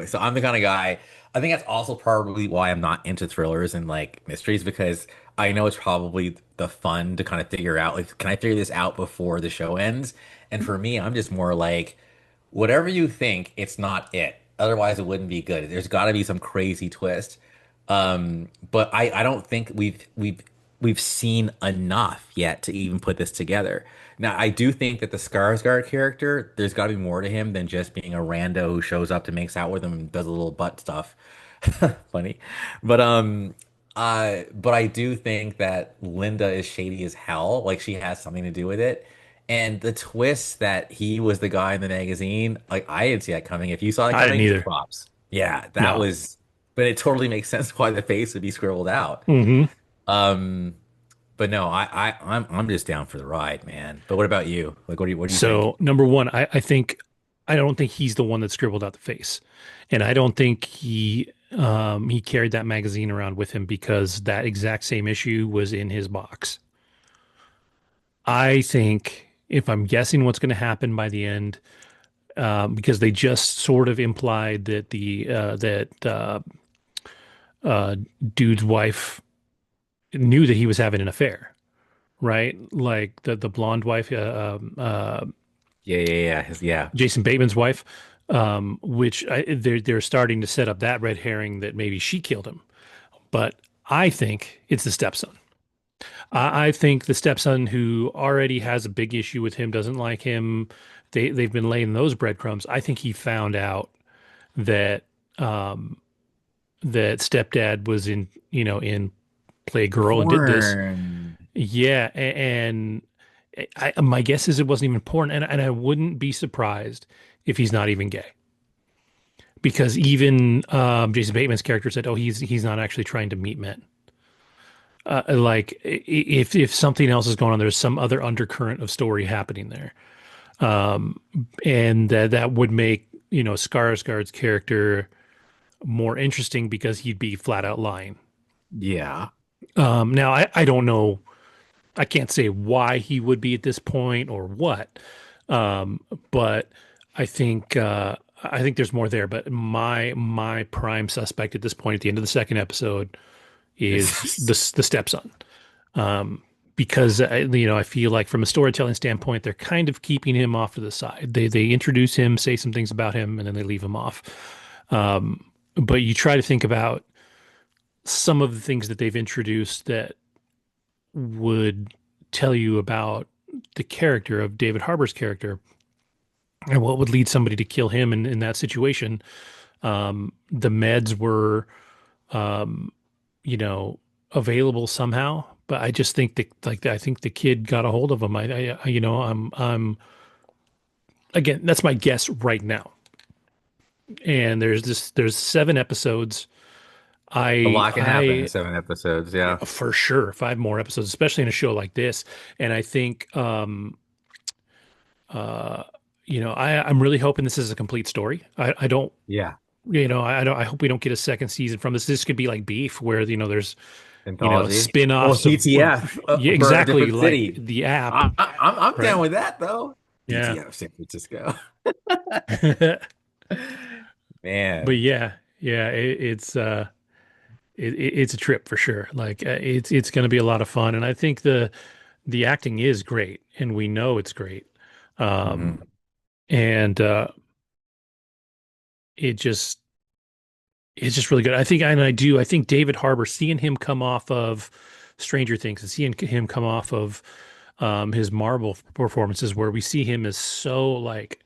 So I'm the kind of guy. I think that's also probably why I'm not into thrillers and like mysteries because I know it's probably the fun to kind of figure out like, can I figure this out before the show ends? And for me, I'm just more like, whatever you think, it's not it. Otherwise, it wouldn't be good. There's got to be some crazy twist. But I don't think we've seen enough yet to even put this together. Now, I do think that the Skarsgård character, there's got to be more to him than just being a rando who shows up to makes out with him and does a little butt stuff. Funny. But but I do think that Linda is shady as hell. Like she has something to do with it. And the twist that he was the guy in the magazine, like I didn't see that coming. If you saw that I didn't coming, either. props. Yeah, that No. was, but it totally makes sense why the face would be scribbled out. Hmm. Um, but no, I'm just down for the ride, man. But what about you? Like, what do you think? So number one, I don't think he's the one that scribbled out the face, and I don't think he carried that magazine around with him because that exact same issue was in his box. I think if I'm guessing what's going to happen by the end, because they just sort of implied that the that uh, dude's wife knew that he was having an affair, right? Like the blonde wife, Yeah, yeah. Jason Bateman's wife, they're starting to set up that red herring that maybe she killed him. But I think it's the stepson. I think the stepson who already has a big issue with him, doesn't like him. They've been laying those breadcrumbs. I think he found out that um, that stepdad was in Playgirl and did this. Porn. Yeah, and my guess is it wasn't even porn, and I wouldn't be surprised if he's not even gay, because even Jason Bateman's character said, "Oh, he's not actually trying to meet men." Like if something else is going on, there's some other undercurrent of story happening there, um, and that would make Skarsgård's character more interesting because he'd be flat out lying. Yeah. Now I don't know. I can't say why he would be at this point or what, um, but I think I think there's more there. But my prime suspect at this point, at the end of the second episode, is It's the stepson, um, because I feel like from a storytelling standpoint, they're kind of keeping him off to the side. They introduce him, say some things about him, and then they leave him off. But you try to think about some of the things that they've introduced that would tell you about the character of David Harbour's character and what would lead somebody to kill him in that situation. The meds were, um, you know, available somehow, but I just think that, like, I think the kid got a hold of him. I'm again, that's my guess right now. And there's 7 episodes. a lot can happen in I 7 episodes. Yeah. for sure 5 more episodes, especially in a show like this. And I think, uh, I'm really hoping this is a complete story. I don't, Yeah. I don't, I hope we don't get a second season from this. This could be like Beef, where, there's, Anthology. Well, spin-offs TTF yeah, for a exactly, different like city. the app, I'm right? down with that though. Yeah. DTF San Francisco. But Man. yeah, yeah, it's a trip for sure. Like it's going to be a lot of fun, and I think the acting is great, and we know it's great. Um, Hmm. and it just it's just really good. I think David Harbour, seeing him come off of Stranger Things and seeing him come off of his Marvel performances, where we see him as so like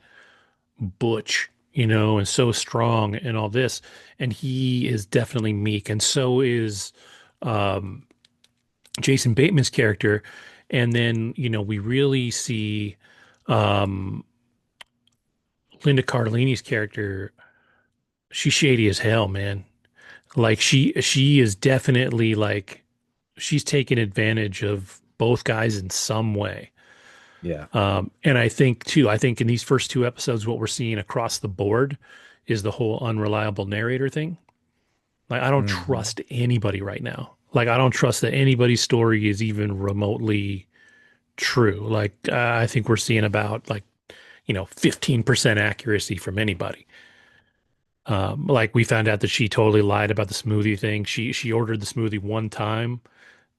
butch, and so strong and all this, and he is definitely meek, and so is um, Jason Bateman's character. And then we really see um, Linda Cardellini's character, she's shady as hell, man. Like she is definitely like she's taken advantage of both guys in some way. Yeah. And I think too, I think in these first two episodes, what we're seeing across the board is the whole unreliable narrator thing. Like I don't Hmm. trust anybody right now. Like I don't trust that anybody's story is even remotely true. Like I think we're seeing about like 15% accuracy from anybody. Like we found out that she totally lied about the smoothie thing. She ordered the smoothie one time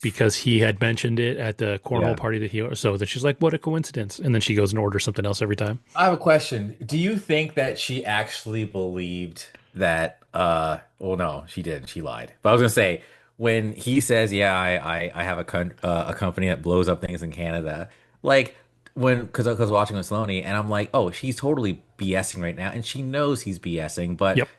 because he had mentioned it at the cornhole Yeah. party that he so that she's like, what a coincidence. And then she goes and orders something else every time. I have a question. Do you think that she actually believed that well no, she didn't. She lied. But I was gonna say when he says, "Yeah, I have a company that blows up things in Canada." Like when because I was watching with Sloane and I'm like, "Oh, she's totally BSing right now." And she knows he's BSing, but Yep.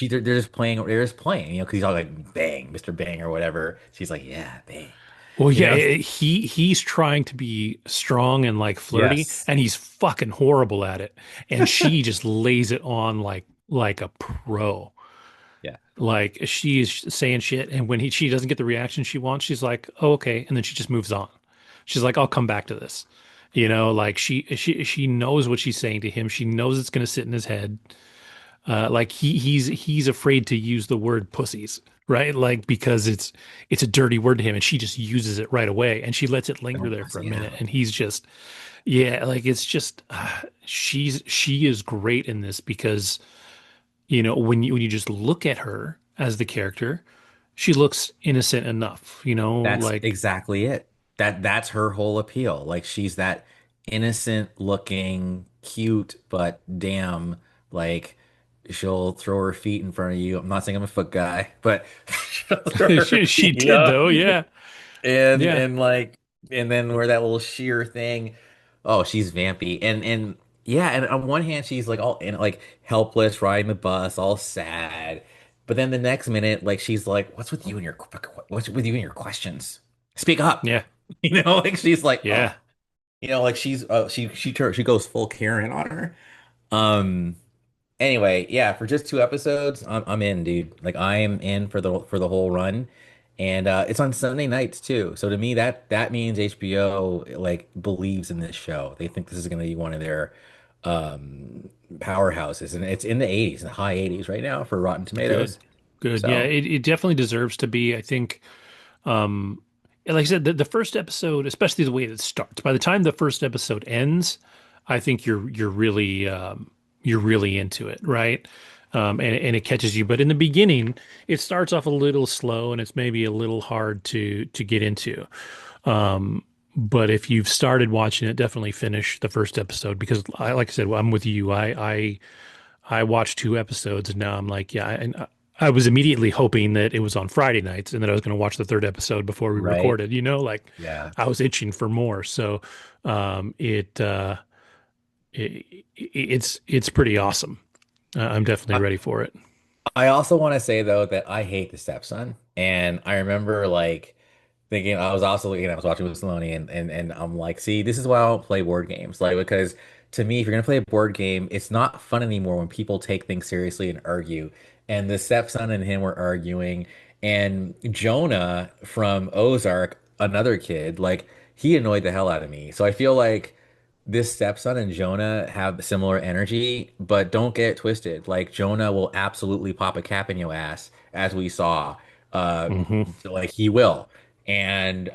they're just playing, because he's all like, "Bang, Mr. Bang" or whatever. She's like, "Yeah, bang." Well, You yeah, know? he's trying to be strong and like flirty, Yes. and he's fucking horrible at it. And she just lays it on like a pro. Yeah. Like she's saying shit, and when she doesn't get the reaction she wants, she's like, "Oh, okay," and then she just moves on. She's like, "I'll come back to this." Like she knows what she's saying to him. She knows it's going to sit in his head. Like he's afraid to use the word pussies, right? Like because it's a dirty word to him, and she just uses it right away, and she lets it linger Don't there for a pussy minute, out. and he's just yeah, like it's just she is great in this because when you just look at her as the character, she looks innocent enough, That's like exactly it. That's her whole appeal. Like she's that innocent looking, cute, but damn, like she'll throw her feet in front of you. I'm not saying I'm a foot guy, but she'll throw her she feet did up though, yeah, and yeah, and like and then wear that little sheer thing. Oh, she's vampy. And yeah, and on one hand she's like all in like helpless riding the bus, all sad. But then the next minute, like she's like, what's with you and your questions? Speak up. yeah, Like she's like, yeah, oh, like she goes full Karen on her. Um Anyway, yeah, for just 2 episodes, I'm in, dude. Like I am in for the whole run, and it's on Sunday nights too. So to me, that means HBO like believes in this show. They think this is going to be one of their powerhouses, and it's in the 80s, the high 80s right now for Rotten good, Tomatoes. good, yeah. So It definitely deserves to be. I think, like I said, the first episode, especially the way it starts. By the time the first episode ends, I think you're really into it, right? And it catches you. But in the beginning, it starts off a little slow and it's maybe a little hard to get into. But if you've started watching it, definitely finish the first episode because like I said, well, I'm with you. I watched 2 episodes and now I'm like, yeah, and I was immediately hoping that it was on Friday nights and that I was going to watch the third episode before we right, recorded, like yeah. I was itching for more. So, it's pretty awesome. I'm definitely ready for it. I also want to say though that I hate the stepson, and I remember like thinking I was watching with Saloni, and I'm like, see, this is why I don't play board games, like because to me, if you're gonna play a board game, it's not fun anymore when people take things seriously and argue. And the stepson and him were arguing, and Jonah from Ozark, another kid, like he annoyed the hell out of me. So I feel like this stepson and Jonah have similar energy, but don't get it twisted. Like Jonah will absolutely pop a cap in your ass, as we saw. Uh, Hmm. like he will, and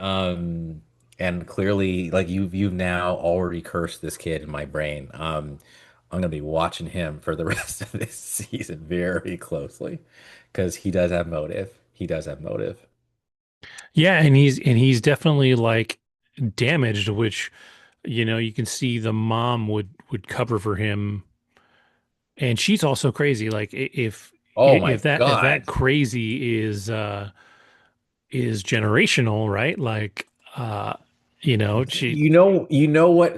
clearly, like you've now already cursed this kid in my brain. I'm gonna be watching him for the rest of this season very closely because he does have motive. He does have motive. Yeah, and he's definitely like damaged, which you can see the mom would cover for him, and she's also crazy. Like Oh my if that God. crazy is generational, right? Like she You know what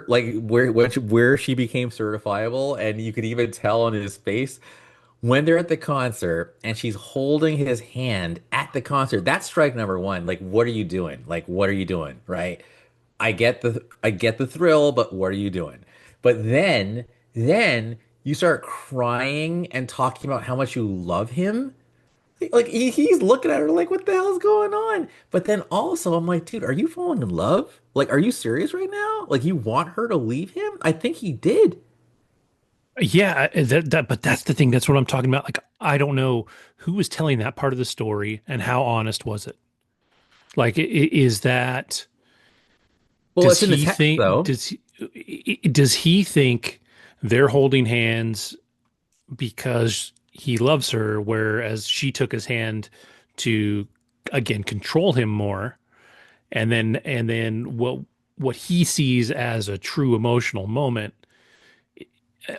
like where she became certifiable, and you could even tell on his face when they're at the concert and she's holding his hand at the concert. That's strike number one. Like, what are you doing? Like, what are you doing? Right? I get the thrill, but what are you doing? But then Then you start crying and talking about how much you love him. Like he's looking at her like, what the hell's going on? But then also, I'm like, dude, are you falling in love? Like, are you serious right now? Like, you want her to leave him? I think he did. Yeah, but that's the thing. That's what I'm talking about. Like, I don't know who was telling that part of the story and how honest was it? Like, is that Well, it's in the text though. does he think they're holding hands because he loves her, whereas she took his hand to again control him more, and then what he sees as a true emotional moment.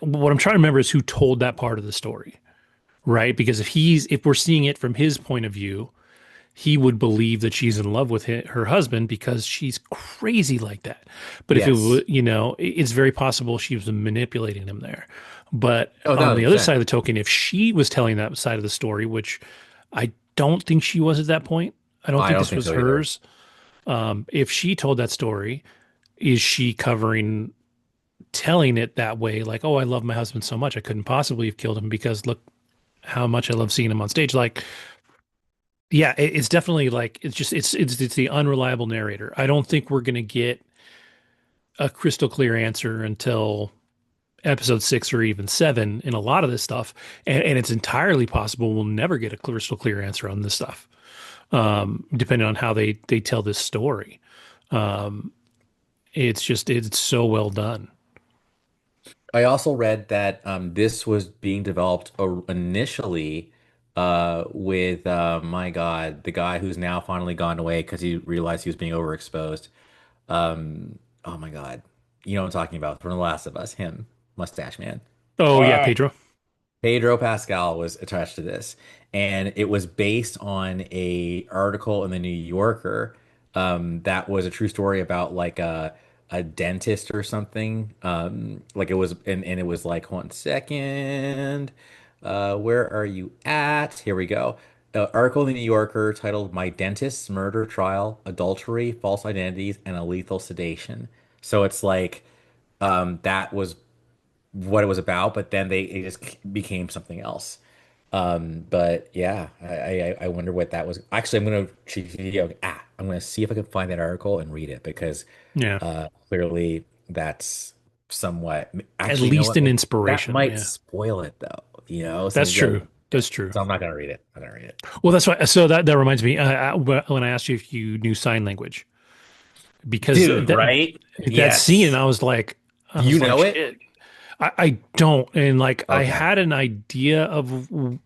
What I'm trying to remember is who told that part of the story, right? Because if we're seeing it from his point of view, he would believe that she's in love with her husband because she's crazy like that. But if it was, Yes. it's very possible she was manipulating him there. But Oh, on the other side 1,000%. of the token, if she was telling that side of the story, which I don't think she was at that point, I don't I think don't this think was so either. hers. If she told that story, is she covering telling it that way? Like, oh, I love my husband so much, I couldn't possibly have killed him because look how much I love seeing him on stage. Like, yeah, it's definitely like it's the unreliable narrator. I don't think we're gonna get a crystal clear answer until episode 6 or even 7 in a lot of this stuff, and it's entirely possible we'll never get a crystal clear answer on this stuff, depending on how they tell this story. Um, it's so well done. I also read that this was being developed initially with my God, the guy who's now finally gone away because he realized he was being overexposed. Oh my God, you know what I'm talking about from The Last of Us, him, Mustache Man. Oh yeah, Ah. Pedro. Pedro Pascal was attached to this, and it was based on a article in the New Yorker that was a true story about like a dentist or something. Like it was, and it was like, one second, where are you at? Here we go. Article in the New Yorker titled "My Dentist's Murder Trial: Adultery, False Identities, and a Lethal Sedation." So it's like that was what it was about, but then it just became something else. But yeah, I wonder what that was. Actually, I'm gonna see if I can find that article and read it because Yeah, clearly that's somewhat. at Actually, you know least what? an That inspiration. might Yeah, spoil it though. You know, so that's maybe true. yeah. That's true. So I'm not gonna read it. I'm not gonna read it. Well, that's why. So that reminds me. When I asked you if you knew sign language, because Dude, right? that scene, Yes. I Do you was like, know it? shit. I don't, and like I Okay. had an idea of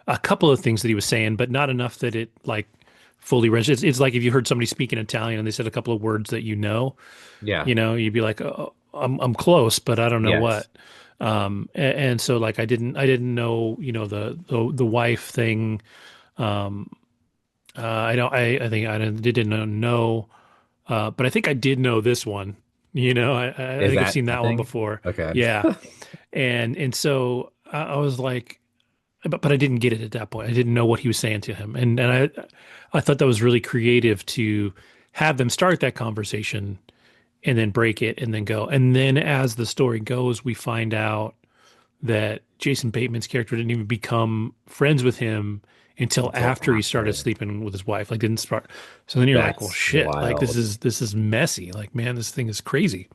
a couple of things that he was saying, but not enough that it like fully registered. It's like if you heard somebody speaking Italian and they said a couple of words that Yeah. you'd be like, oh, I'm close, but I don't know Yes. what. And so like I didn't know, the wife thing. Um, I don't, I think I didn't know, but I think I did know this one. I Is think I've that seen a that one thing? before. Okay. Yeah, and so I was like, but I didn't get it at that point. I didn't know what he was saying to him, and I thought that was really creative to have them start that conversation and then break it and then go. And then as the story goes, we find out that Jason Bateman's character didn't even become friends with him until Until after he started after. sleeping with his wife. Like didn't start. So then you're like, well, That's shit. Like this wild. is this is messy. Like man, this thing is crazy.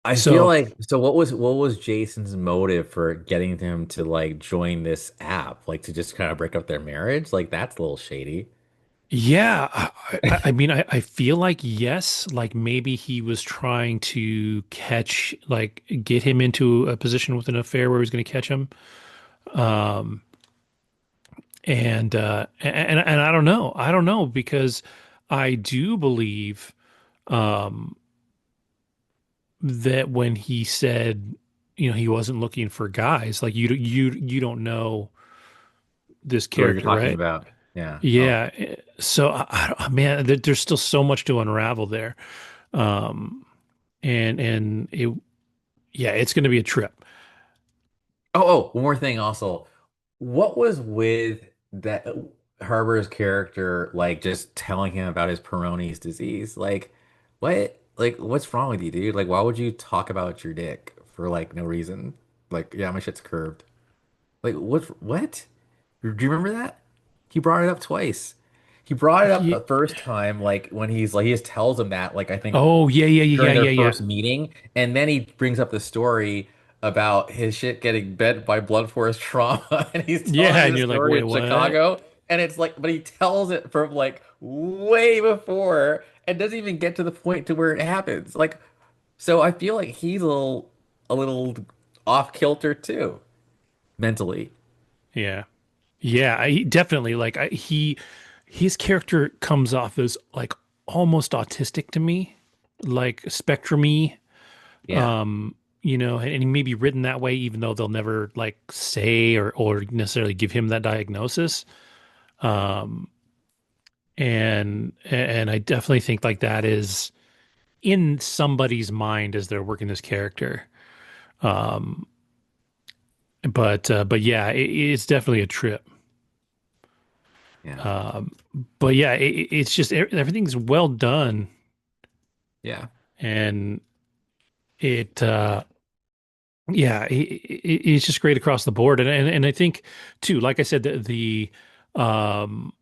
I feel So like so what was Jason's motive for getting him to like join this app? Like to just kind of break up their marriage? Like that's a little shady. yeah, I mean, I feel like yes, like maybe he was trying to like get him into a position with an affair where he was going to catch him. Um, and I don't know because I do believe um that when he said, he wasn't looking for guys, like you don't know this Who are you character, talking right? about? Yeah. Oh, Yeah. So man, there's still so much to unravel there. Um, and yeah, it's going to be a trip. one more thing also. What was with that Harbor's character like just telling him about his Peyronie's disease? Like what? Like what's wrong with you, dude? Like why would you talk about your dick for like no reason. Like, yeah, my shit's curved. Like, what? Do you remember that? He brought it up twice. He brought it up Yeah. the first time, like when he's like he just tells him that, like I think Oh, yeah, yeah, yeah, during their yeah, yeah. first meeting, and then he brings up the story about his shit getting bent by blunt force trauma, and he's telling Yeah, you and the you're like, story wait, in what? Chicago, and it's like, but he tells it from like way before, and doesn't even get to the point to where it happens. Like, so I feel like he's a little off kilter too, mentally. Yeah. Yeah, definitely like his character comes off as like almost autistic to me, like spectrumy, Yeah. and he may be written that way even though they'll never like say or necessarily give him that diagnosis. Um, and I definitely think like that is in somebody's mind as they're working this character. Um, but yeah, it's definitely a trip. Yeah. Um, but yeah, it's just everything's well done, Yeah. and it yeah, it's just great across the board, and I think too, like I said, um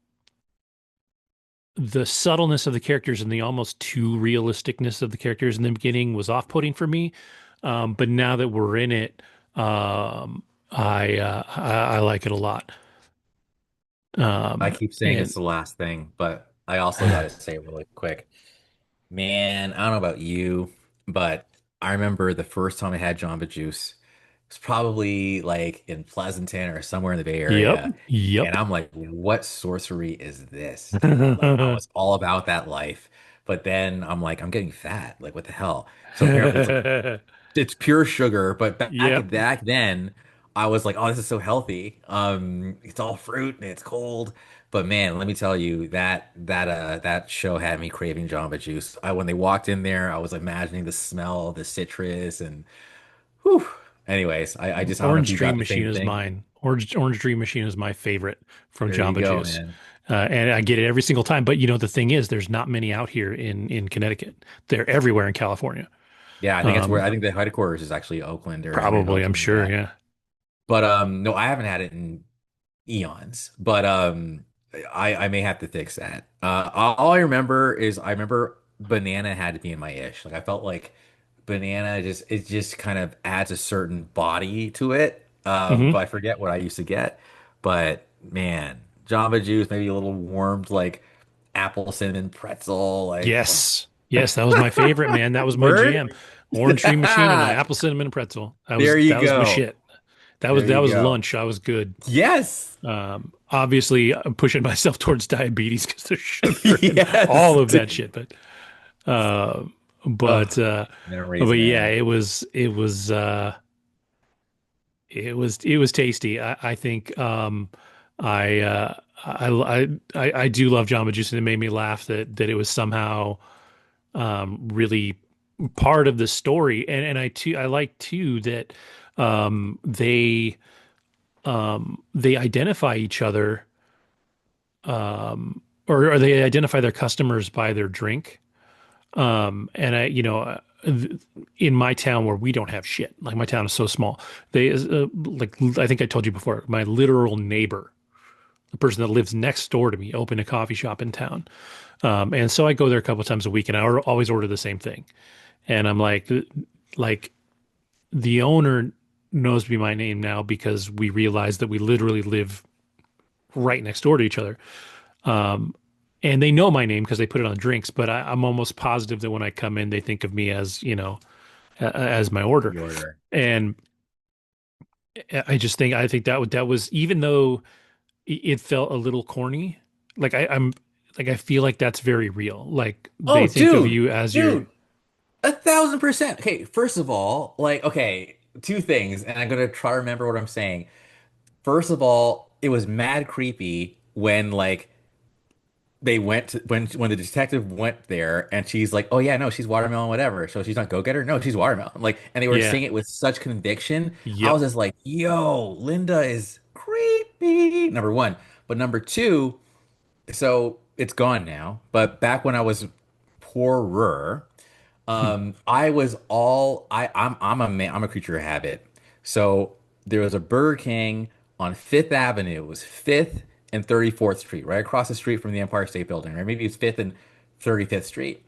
the subtleness of the characters and the almost too realisticness of the characters in the beginning was off-putting for me. But now that we're in it, I like it a lot. I keep saying it's And the last thing, but I also got to say really quick, man, I don't know about you, but I remember the first time I had Jamba Juice. It was probably like in Pleasanton or somewhere in the Bay yep, Area. And yep. I'm like, what sorcery is this, dude? Like, I was all about that life. But then I'm like, I'm getting fat. Like, what the hell? So apparently it's pure sugar, but Yep. back then I was like, oh, this is so healthy. It's all fruit and it's cold. But man, let me tell you that show had me craving Jamba Juice. When they walked in there, I was imagining the smell of the citrus and whew. Anyways, I don't know if Orange you got Dream the Machine same is thing. mine. Orange Dream Machine is my favorite from There you Jamba go, Juice. man. And I get it every single time. But the thing is, there's not many out here in Connecticut. They're everywhere in California. Yeah, I think that's where Um, I think the headquarters is actually Oakland or somewhere in Probably, I'm Oakland. sure. Yeah. Yeah. But no, I haven't had it in eons. But I may have to fix that. All I remember is I remember banana had to be in my ish. Like I felt like banana just it just kind of adds a certain body to it. But Hmm. I forget what I used to get. But man, Jamba Juice, maybe a little warmed like apple cinnamon pretzel, like Yes. Yes, that was my favorite, man. That was my word. jam. Orange Dream Machine and an apple cinnamon pretzel. That was There you that was my go. shit. That was There that you was go. lunch. I was good. Yes. Obviously, I'm pushing myself towards diabetes because there's sugar and all Yes, of that dude. shit. Uh, Oh, but uh, memories, but yeah, man. it was tasty. I think I, uh, I do love Jamba Juice, and it made me laugh that it was somehow really part of the story, and I like too that they identify each other, or they identify their customers by their drink. And in my town where we don't have shit, like my town is so small, like I think I told you before, my literal neighbor, the person that lives next door to me, opened a coffee shop in town. And so I go there a couple times a week, and always order the same thing. And I'm like the owner knows me my name now because we realize that we literally live right next door to each other. And they know my name because they put it on drinks, but I'm almost positive that when I come in, they think of me as, as my order. The order. And I think that was, even though it felt a little corny, like I feel like that's very real. Like they Oh, think of dude, you as your, dude, 1,000%. Okay, first of all, like, okay, two things, and I'm gonna try to remember what I'm saying. First of all, it was mad creepy when like they went to, when the detective went there and she's like, oh yeah, no, she's watermelon, whatever. So she's not go-getter? No, she's watermelon. Like, and they were yeah, saying it with such conviction. I was yep, just like, yo, Linda is creepy. Number one. But number two, so it's gone now. But back when I was poorer, Hmm. I'm a creature of habit. So there was a Burger King on Fifth Avenue. It was Fifth and 34th Street, right across the street from the Empire State Building, or maybe it's Fifth and 35th Street.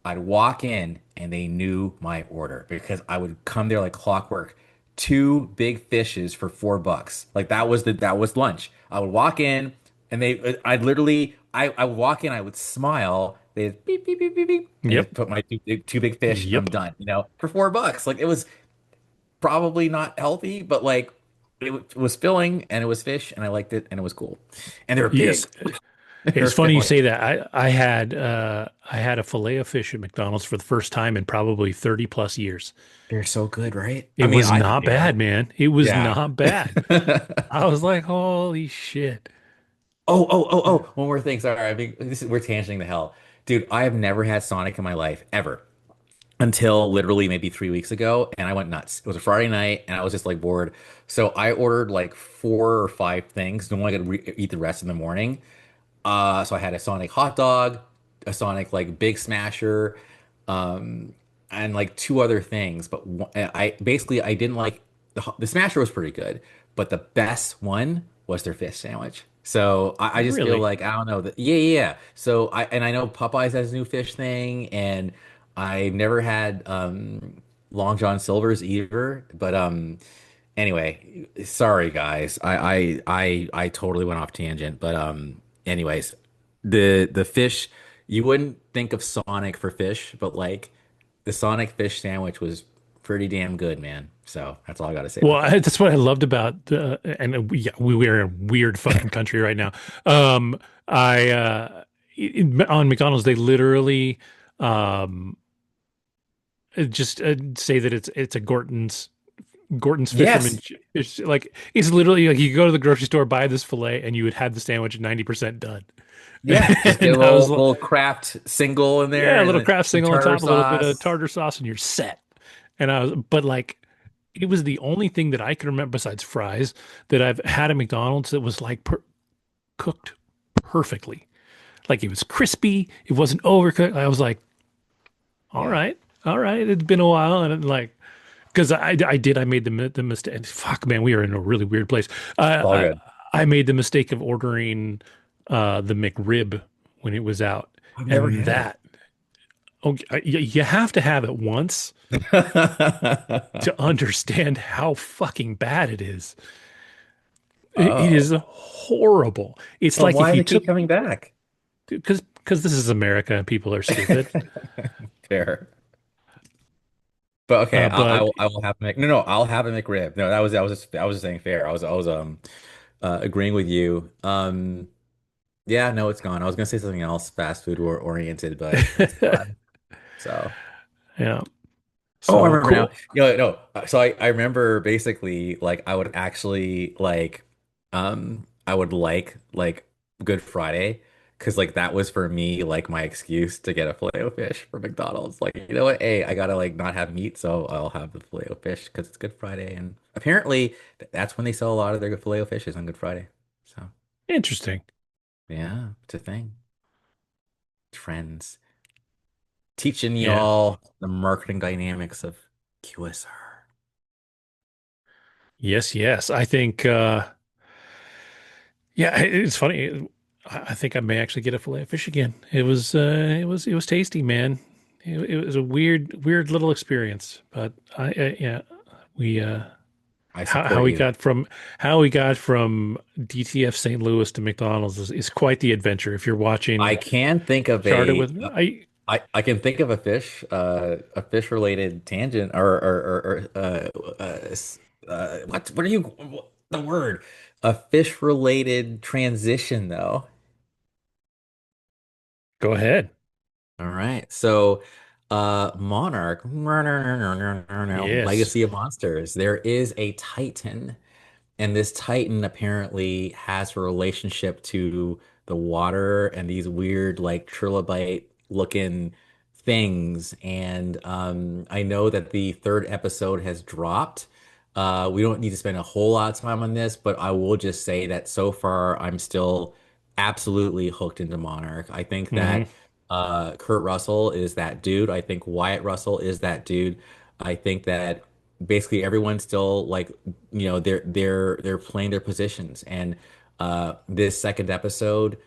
I'd walk in and they knew my order because I would come there like clockwork. Two big fishes for $4. Like that was lunch. I would walk in and I would walk in, I would smile, they'd beep beep beep beep beep, and Yep. just put my two big fish, and I'm Yep. done, for $4. Like it was probably not healthy, but like it was filling and it was fish and I liked it and it was cool. And they were Yes. big. They were It's funny you filling. say that. I had a fillet of fish at McDonald's for the first time in probably 30 plus years. They're so good, right? I It mean, was I think not they are. bad, man. It was Yeah. not bad. I was like, holy shit. One more thing. Sorry, we're tangenting the hell. Dude, I have never had Sonic in my life, ever. Until literally maybe 3 weeks ago, and I went nuts. It was a Friday night, and I was just like bored. So I ordered like four or five things. Don't want to eat the rest in the morning. So I had a Sonic hot dog, a Sonic like Big Smasher, um, and like two other things. But I basically I didn't like the Smasher was pretty good, but the best one was their fish sandwich. So I just feel Really? like I don't know that yeah. So I know Popeyes has a new fish thing, and I've never had Long John Silver's either. But anyway, sorry guys. I totally went off tangent, but anyways, the fish you wouldn't think of Sonic for fish, but like the Sonic fish sandwich was pretty damn good, man. So that's all I got to say Well, about that. that's what I loved about and yeah, we are in a weird fucking country right now. I on McDonald's they literally um just say that it's a Gorton's Yes. Fisherman. It's like it's literally like you go to the grocery store, buy this fillet, and you would have the sandwich 90% done. Yeah, just get a And I was like, little Kraft single in yeah, there a and little then craft some single on tartar top, a little bit of sauce. tartar sauce, and you're set. And I was, but like, it was the only thing that I can remember besides fries that I've had at McDonald's that was like cooked perfectly. Like it was crispy, it wasn't overcooked. I was like, Yeah, all right. It's been a while, and like, because I made the mistake. And fuck, man, we are in a really weird place. it's all I good. I made the mistake of ordering the McRib when it was out, I've never and had it. that okay, you have to have it once to understand how fucking bad it is. It Oh, is horrible. It's well, like why if do you they keep took coming back? because this is America and people are stupid. Fair. But okay, But I will have a no, I'll have a McRib. No, I was just saying fair. I was agreeing with you. Yeah, no, it's gone. I was gonna say something else, fast food or oriented, but it's gone. So. yeah, Oh, I so remember now. cool. No. So I remember basically like I would actually like I would like Good Friday because like that was for me like my excuse to get a filet o fish for McDonald's. Like, you know what? Hey, I gotta like not have meat, so I'll have the filet o fish because it's Good Friday. And apparently that's when they sell a lot of their filet o fishes on Good Friday. So Interesting. yeah, it's a thing. Trends. Teaching Yeah. y'all the marketing dynamics of QSR. Yes, yes. I think yeah, it's funny. I think I may actually get a fillet of fish again. It was tasty, man. It was a weird little experience, but yeah, we I how support we you. got from DTF St. Louis to McDonald's is quite the adventure. If you're I watching can think of Charted with me, I can think of a fish related tangent or what are you, the word? A fish related transition though. go ahead. All right. So, Monarch, Yes. Legacy of Monsters. There is a Titan. And this Titan apparently has a relationship to the water and these weird, like trilobite looking things. And I know that the third episode has dropped. We don't need to spend a whole lot of time on this, but I will just say that so far I'm still absolutely hooked into Monarch. I think Hmm. that Kurt Russell is that dude. I think Wyatt Russell is that dude. I think that basically everyone's still like, they're playing their positions. And this second episode,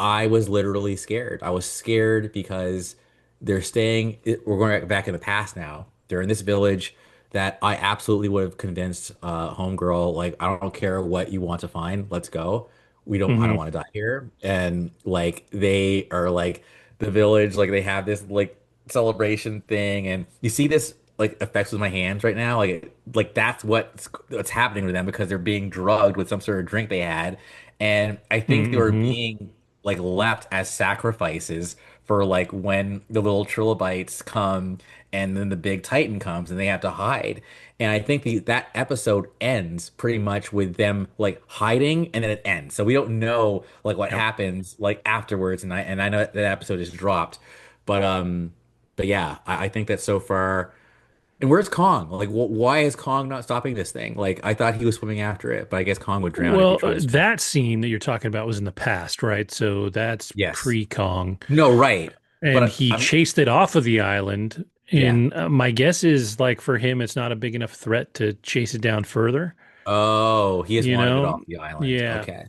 I was literally scared. I was scared because we're going back in the past now. They're in this village that I absolutely would have convinced homegirl, like, I don't care what you want to find, let's go. I don't Hmm. want to die here. And like they are like the village, like they have this like celebration thing, and you see this like effects with my hands right now, like that's what's happening to them because they're being drugged with some sort of drink they had. And I think they were Hmm. being like left as sacrifices for like when the little trilobites come and then the big titan comes and they have to hide. And I think that episode ends pretty much with them like hiding and then it ends. So we don't know like what Yep. happens like afterwards. And I know that episode is dropped, but yeah, I think that so far. And where's Kong? Like, why is Kong not stopping this thing? Like, I thought he was swimming after it, but I guess Kong would drown if he Well, tried to swim. that scene that you're talking about was in the past, right? So that's Yes. pre-Kong, No, right. and But he I'm chased it off of the island. Yeah. And my guess is like for him, it's not a big enough threat to chase it down further. Oh, he just You wanted it know? off the island. Yeah. Okay.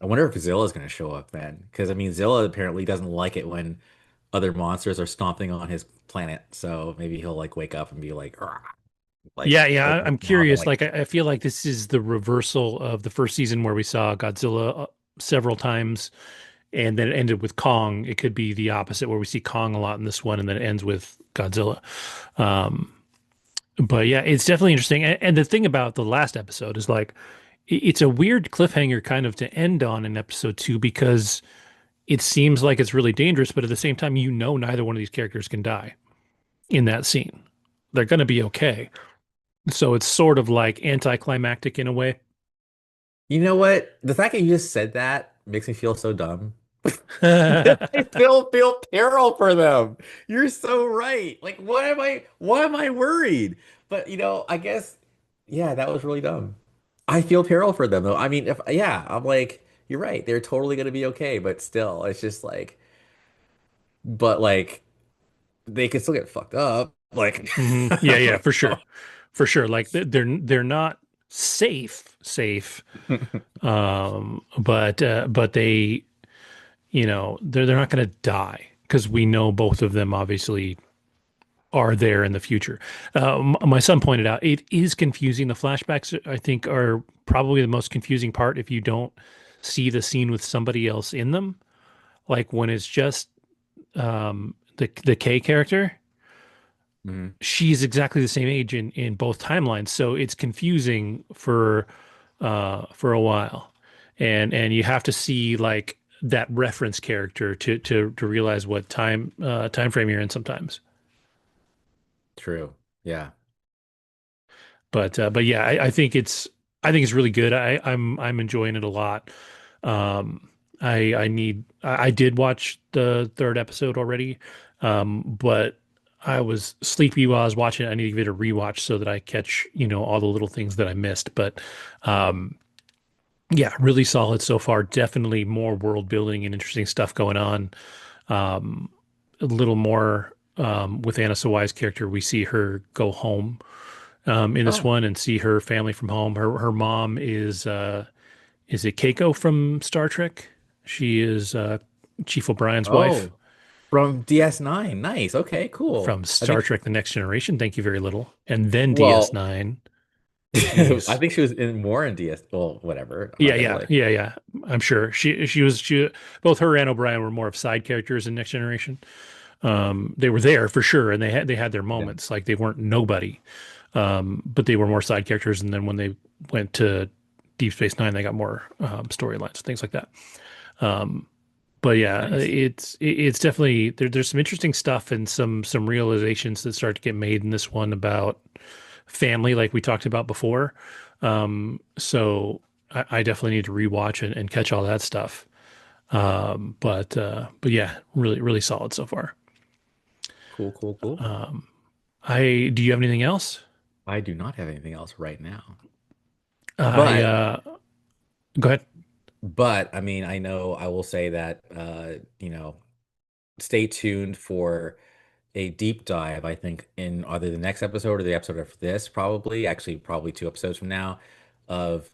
I wonder if Zilla's going to show up then. Because, I mean, Zilla apparently doesn't like it when other monsters are stomping on his planet. So maybe he'll like wake up and be like, "Argh," like Yeah, yeah. open his I'm mouth and curious. like, Like, I feel like this is the reversal of the first season where we saw Godzilla several times, and then it ended with Kong. It could be the opposite, where we see Kong a lot in this one, and then it ends with Godzilla. Um, but yeah, it's definitely interesting. And the thing about the last episode is like, it's a weird cliffhanger kind of to end on in episode two because it seems like it's really dangerous, but at the same time, neither one of these characters can die in that scene. They're going to be okay. So it's sort of like anticlimactic in a way. you know what? The fact that you just said that makes me feel so dumb. I feel peril for them. You're so right. Like, why am I worried? But I guess, yeah, that was really dumb. I feel peril for them though. I mean, if yeah, I'm like, you're right. They're totally gonna be okay, but still, it's just like, but like they could still get fucked up. Like, Yeah, yeah, for sure. For sure. Like they're not safe. But they, they're not going to die because we know both of them obviously are there in the future. My son pointed out it is confusing. The flashbacks, I think, are probably the most confusing part if you don't see the scene with somebody else in them. Like when it's just the K character, Mhm. she's exactly the same age in both timelines, so it's confusing for a while, and you have to see like that reference character to realize what time frame you're in sometimes. True. Yeah. But yeah, I think it's really good. I'm enjoying it a lot. Um, I did watch the third episode already, but I was sleepy while I was watching it. I need to give it a rewatch so that I catch all the little things that I missed. But um, yeah, really solid so far. Definitely more world building and interesting stuff going on. Um, a little more with Anna Sawai's character. We see her go home in this Oh. one and see her family from home. Her mom is it Keiko from Star Trek? She is Chief O'Brien's wife Oh. From DS9. Nice. Okay, cool. from I Star think Trek: The Next Generation. Thank you very little. And then well, DS9. I She's think she was in more in DS. Well, whatever. I'm yeah, not gonna yeah, like. yeah, yeah. I'm sure she both her and O'Brien were more of side characters in Next Generation. They were there for sure, and they had their Yeah. moments. Like they weren't nobody, but they were more side characters. And then when they went to Deep Space Nine, they got more storylines, things like that. Um, but yeah, Nice. it's definitely there's some interesting stuff and some realizations that start to get made in this one about family, like we talked about before. So I definitely need to rewatch and catch all that stuff. But yeah, really solid so far. Cool, cool, cool. I do you have anything else? I do not have anything else right now. I But Go ahead. but I mean, I know I will say that stay tuned for a deep dive, I think, in either the next episode or the episode after this, probably, actually, probably 2 episodes from now, of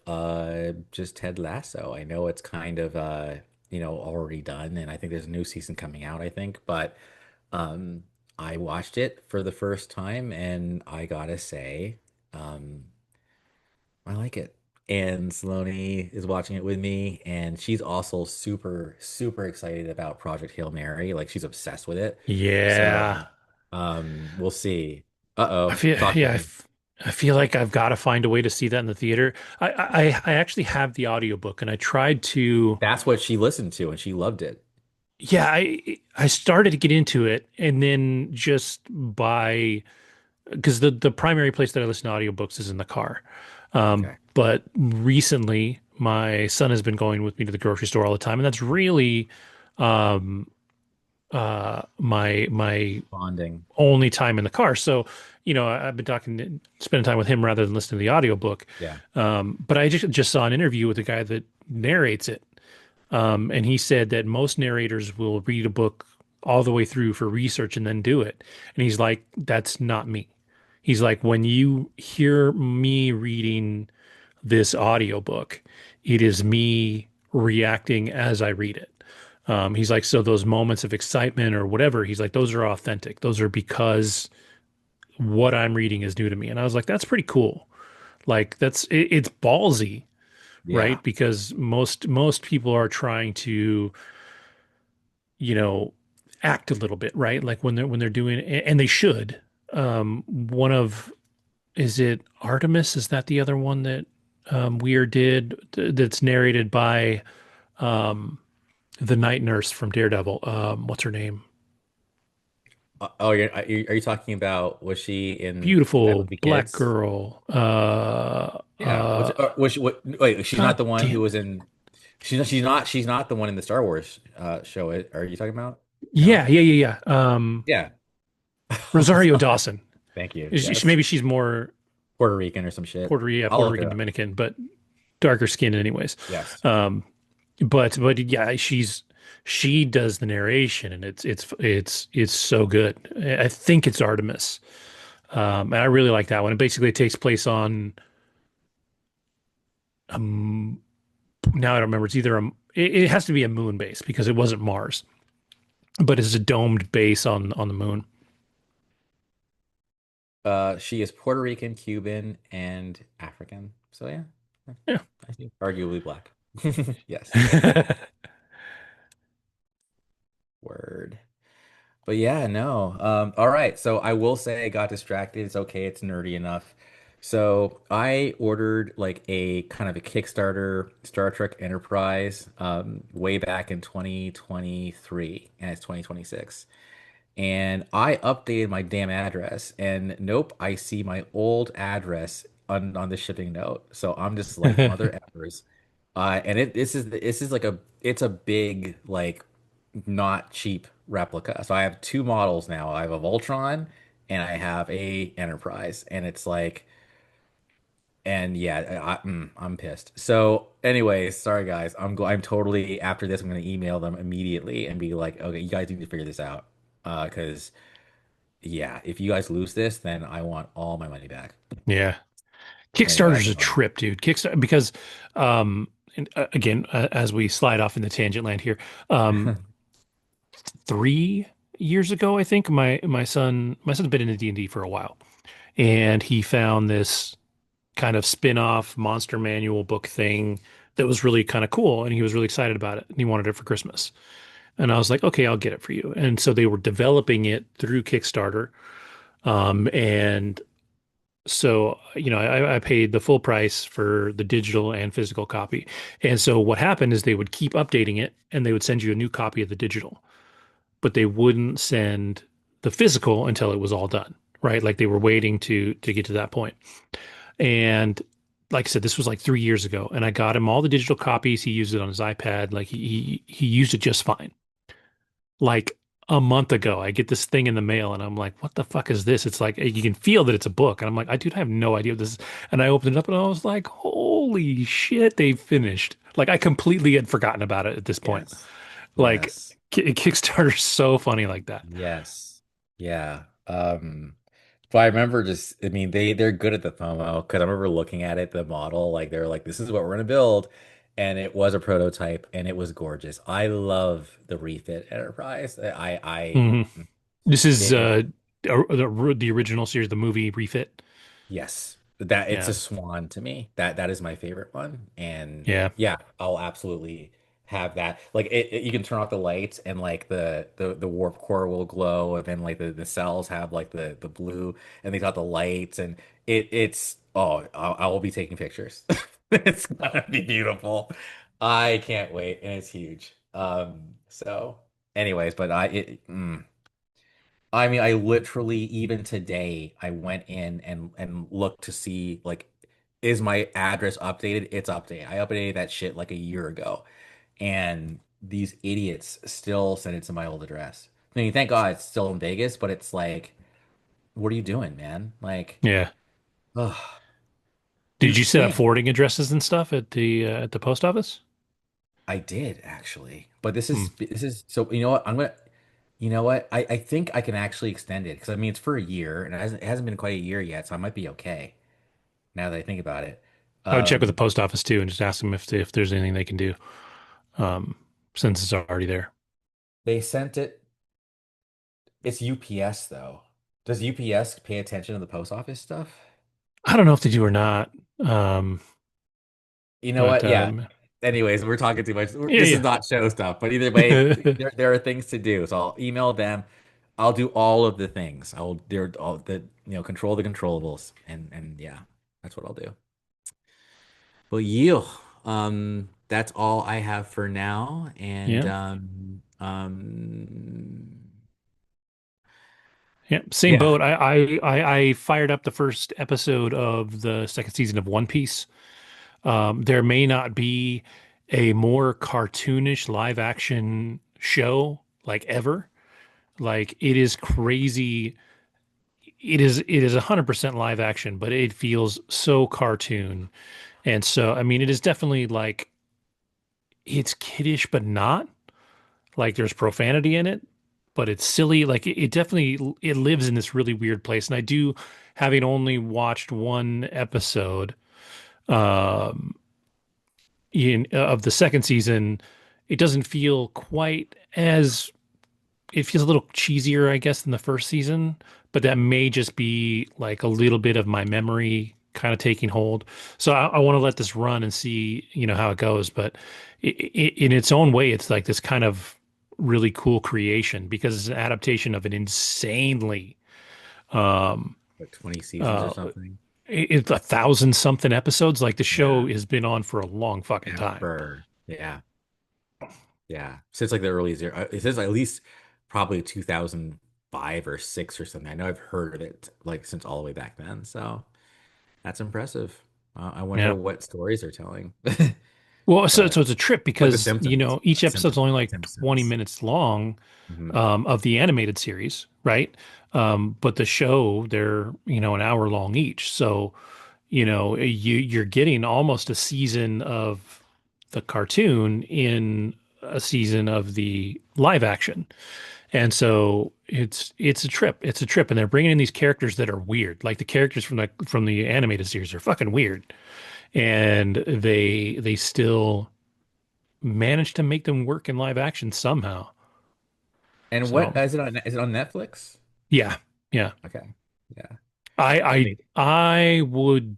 just Ted Lasso. I know it's kind of already done, and I think there's a new season coming out, I think, but um I watched it for the first time and I gotta say, um, I like it. And Saloni is watching it with me, and she's also super, super excited about Project Hail Mary. Like she's obsessed with it. So, Yeah. we'll see. I Uh-oh, feel talk to yeah, me. I feel like I've got to find a way to see that in the theater. I actually have the audiobook and I tried to That's what she listened to, and she loved it. yeah, I started to get into it and then just by because the primary place that I listen to audiobooks is in the car. Okay. But recently my son has been going with me to the grocery store all the time, and that's really um my Bonding. only time in the car. So, I've been spending time with him rather than listening to the audiobook. Yeah. But I just saw an interview with the guy that narrates it. And he said that most narrators will read a book all the way through for research and then do it. And he's like, that's not me. He's like, when you hear me reading this audiobook, it is me reacting as I read it. He's like, so those moments of excitement or whatever, he's like, those are authentic. Those are because what I'm reading is new to me. And I was like, that's pretty cool. Like it's ballsy, Yeah. right? Because most people are trying to, you know, act a little bit, right? Like when they're doing, and they should. One of Is it Artemis? Is that the other one that Weir did that's narrated by the night nurse from Daredevil? What's her name? Oh, are you talking about, was she in That Beautiful Would Be black Kids? girl. Yeah. Was she, wait, she's not God the one damn who it. was in, she's not the one in the Star Wars show. Are you talking about? Yeah, No? yeah, yeah, yeah. Yeah. Rosario Dawson. Thank you. Maybe Yes. she's more Puerto Rican or some shit. I'll Puerto look it Rican up. Dominican, but darker skin anyways. Yes. Um, but yeah, she does the narration and it's so good. I think it's Artemis. And I really like that one. And basically it takes place on um now I don't remember. It's either it has to be a moon base because it wasn't Mars, but it's a domed base on the moon. She is Puerto Rican, Cuban, and African. So yeah, Yeah. I think arguably black. Yes. Word. But yeah, no. All right. So I will say I got distracted. It's okay. It's nerdy enough. So I ordered like a kind of a Kickstarter Star Trek Enterprise way back in 2023, and it's 2026. And I updated my damn address, and nope, I see my old address on the shipping note. So I'm just like, mother effers. And this is like it's a big, like, not cheap replica. So I have two models now. I have a Voltron and I have a Enterprise, and it's like, and yeah, I'm pissed. So, anyways, sorry guys. I'm totally, after this, I'm gonna email them immediately and be like, okay, you guys need to figure this out. Because yeah, if you guys lose this, then I want all my money back. Yeah. Anyway, Kickstarter's a trip, dude. Kickstarter because and, again, as we slide off in the tangent land here, um 3 years ago, I think my son's been into D&D for a while, and he found this kind of spin-off monster manual book thing that was really kind of cool, and he was really excited about it, and he wanted it for Christmas. And I was like, okay, I'll get it for you. And so they were developing it through Kickstarter. And so, I paid the full price for the digital and physical copy. And so what happened is they would keep updating it and they would send you a new copy of the digital, but they wouldn't send the physical until it was all done, right? Like they were waiting to get to that point. And like I said, this was like 3 years ago, and I got him all the digital copies. He used it on his iPad. Like he used it just fine. Like a month ago, I get this thing in the mail, and I'm like, "What the fuck is this?" It's like you can feel that it's a book, and I'm like, I have no idea what this is." And I opened it up, and I was like, "Holy shit, they finished!" Like I completely had forgotten about it at this point. yes, Like yes. Kickstarter's so funny like that. Yes. Yeah. But I remember just, I mean, they're good at the FOMO because I remember looking at it, the model, like they're like, this is what we're gonna build. And it was a prototype and it was gorgeous. I love the refit Enterprise. Hmm. This is It, the original series, the movie refit. yes, that it's Yeah, a swan to me. That is my favorite one. And yeah, yeah, I'll absolutely have that. Like you can turn off the lights and like the warp core will glow, and then like the cells have like the blue, and they got the lights, and it's oh, I will be taking pictures. It's gonna be beautiful. I can't wait, and it's huge. So anyways, but I mean, I literally even today I went in and looked to see like is my address updated? It's updated. I updated that shit like a year ago, and these idiots still send it to my old address. I mean, thank God it's still in Vegas, but it's like, what are you doing, man? Like, yeah. ugh, Did dude, you set up think. forwarding addresses and stuff at the post office? I did actually, but Hmm. this is so you know what? I'm gonna you know what? I think I can actually extend it because I mean it's for a year and it hasn't been quite a year yet, so I might be okay. Now that I think about it. I would check with the Um, post office too and just ask them if there's anything they can do, um, since it's already there. they sent it. It's UPS though. Does UPS pay attention to the post office stuff? I don't know if they do or not. Um, You know but what? Yeah. Anyways, we're talking too much. This is yeah, not show stuff, but either way, yeah, there are things to do. So I'll email them. I'll do all of the things. I'll they're all the control the controllables and yeah, that's what I'll do. Well, you, that's all I have for now, and yeah, yeah. Same yeah. boat. I fired up the first episode of the second season of One Piece. There may not be a more cartoonish live action show like ever. Like it is crazy. It is 100% live action, but it feels so cartoon. And so, I mean, it is definitely like it's kiddish, but not. Like there's profanity in it, but it's silly. Like it definitely it lives in this really weird place. And I do, having only watched one episode um of the second season, it doesn't feel quite as it feels a little cheesier, I guess, than the first season, but that may just be like a little bit of my memory kind of taking hold. So I want to let this run and see, how it goes. But in its own way, it's like this kind of really cool creation because it's an adaptation of an insanely, um, Like 20 seasons or uh, something. it's 1,000 something episodes. Like the show Yeah. has been on for a long fucking time. Ever. Yeah. Yeah. Since like the early zero, it says at least probably 2005 or six or something. I know I've heard of it like since all the way back then. So that's impressive. I wonder Yeah. what stories they're telling. Well, so But it's a trip like The because, Simpsons, each episode's only like 20 Simpsons. minutes long, Hmm. of the animated series, right? But the show, they're, an hour long each. So, you're getting almost a season of the cartoon in a season of the live action. And so it's a trip. It's a trip. And they're bringing in these characters that are weird. Like the characters from the animated series are fucking weird. And they still managed to make them work in live action somehow. And So what is it on Netflix? yeah, yeah. Okay. Yeah. I I I think I would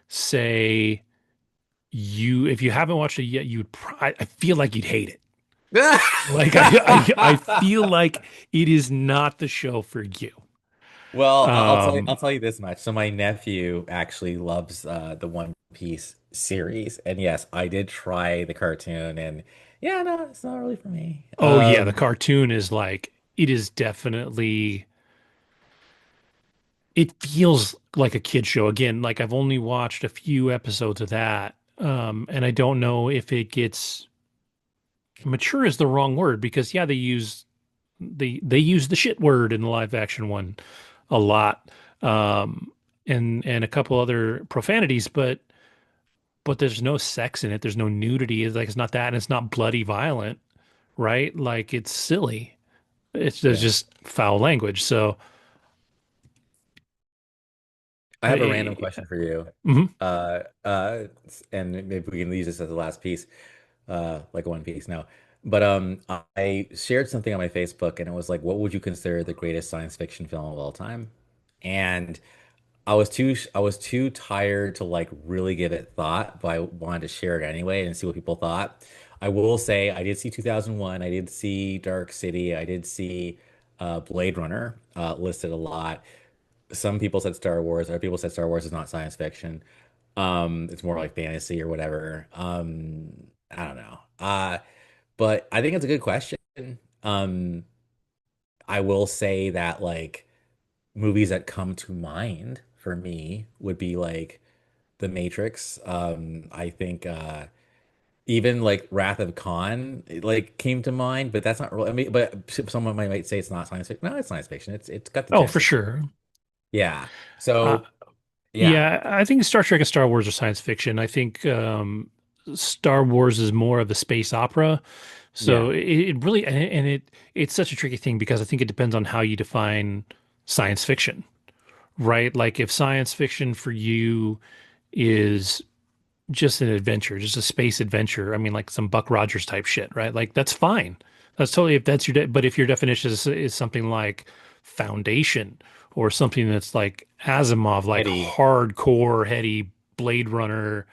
say if you haven't watched it yet, I feel like you'd hate it. Like I feel like it is not the show for you. Well, I'll Um, tell you this much. So my nephew actually loves the One Piece series, and yes, I did try the cartoon, and yeah, no, it's not really for me. oh yeah, the cartoon is like it is definitely it feels like a kid show again. Like I've only watched a few episodes of that. And I don't know if it gets mature is the wrong word because yeah, they use the shit word in the live action one a lot. Um, and a couple other profanities, but there's no sex in it. There's no nudity. It's like it's not that, and it's not bloody violent, right? Like it's silly. It's there's Yeah. just foul language. So, I have a random I, question for you. mhm. Uh, uh, and maybe we can use this as the last piece, like One Piece. No, but I shared something on my Facebook, and it was like, what would you consider the greatest science fiction film of all time? And I was too tired to like really give it thought, but I wanted to share it anyway and see what people thought. I will say I did see 2001, I did see Dark City, I did see Blade Runner listed a lot. Some people said Star Wars, other people said Star Wars is not science fiction. It's more like fantasy or whatever. I don't know. But I think it's a good question. Um, I will say that like movies that come to mind for me would be like The Matrix. I think even like Wrath of Khan like came to mind, but that's not really. I mean, but someone might say it's not science fiction. No, it's science fiction. It's got the Oh, gist for of science. sure. Yeah. Uh, So yeah, yeah, I think Star Trek and Star Wars are science fiction. I think Star Wars is more of a space opera. So yeah, it really and it's such a tricky thing because I think it depends on how you define science fiction, right? Like if science fiction for you is just an adventure, just a space adventure. I mean, like some Buck Rogers type shit, right? Like that's fine. That's totally if that's your but if your definition is something like Foundation or something that's like Asimov, like Eddie. hardcore heady Blade Runner,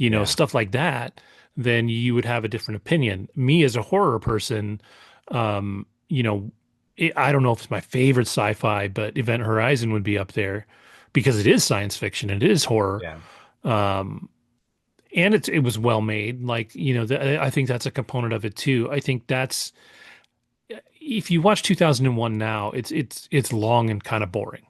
Yeah, stuff like that, then you would have a different opinion. Me as a horror person, um, you know, I don't know if it's my favorite sci-fi, but Event Horizon would be up there because it is science fiction, it is horror. yeah. Um, and it was well made. Like, I think that's a component of it too. I think that's if you watch 2001 now, it's long and kind of boring,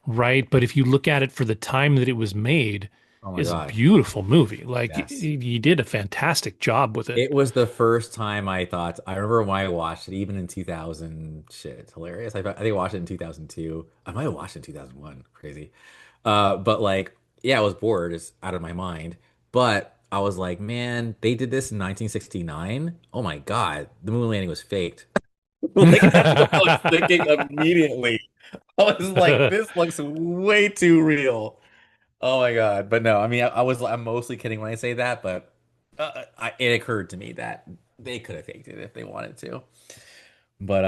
right? But if you look at it for the time that it was made, Oh my it's a God. beautiful movie. Like Yes. you did a fantastic job with it. It was the first time I thought, I remember when I watched it, even in 2000, shit, it's hilarious. I think I watched it in 2002. I might have watched it in 2001. Crazy. But like, yeah, I was bored. It's out of my mind. But I was like, man, they did this in 1969. Oh my God, the moon landing was faked. Like that's what I was thinking immediately. I was like, this looks way too real. Oh my God. But no, I mean, I'm mostly kidding when I say that, but it occurred to me that they could have faked it if they wanted to. But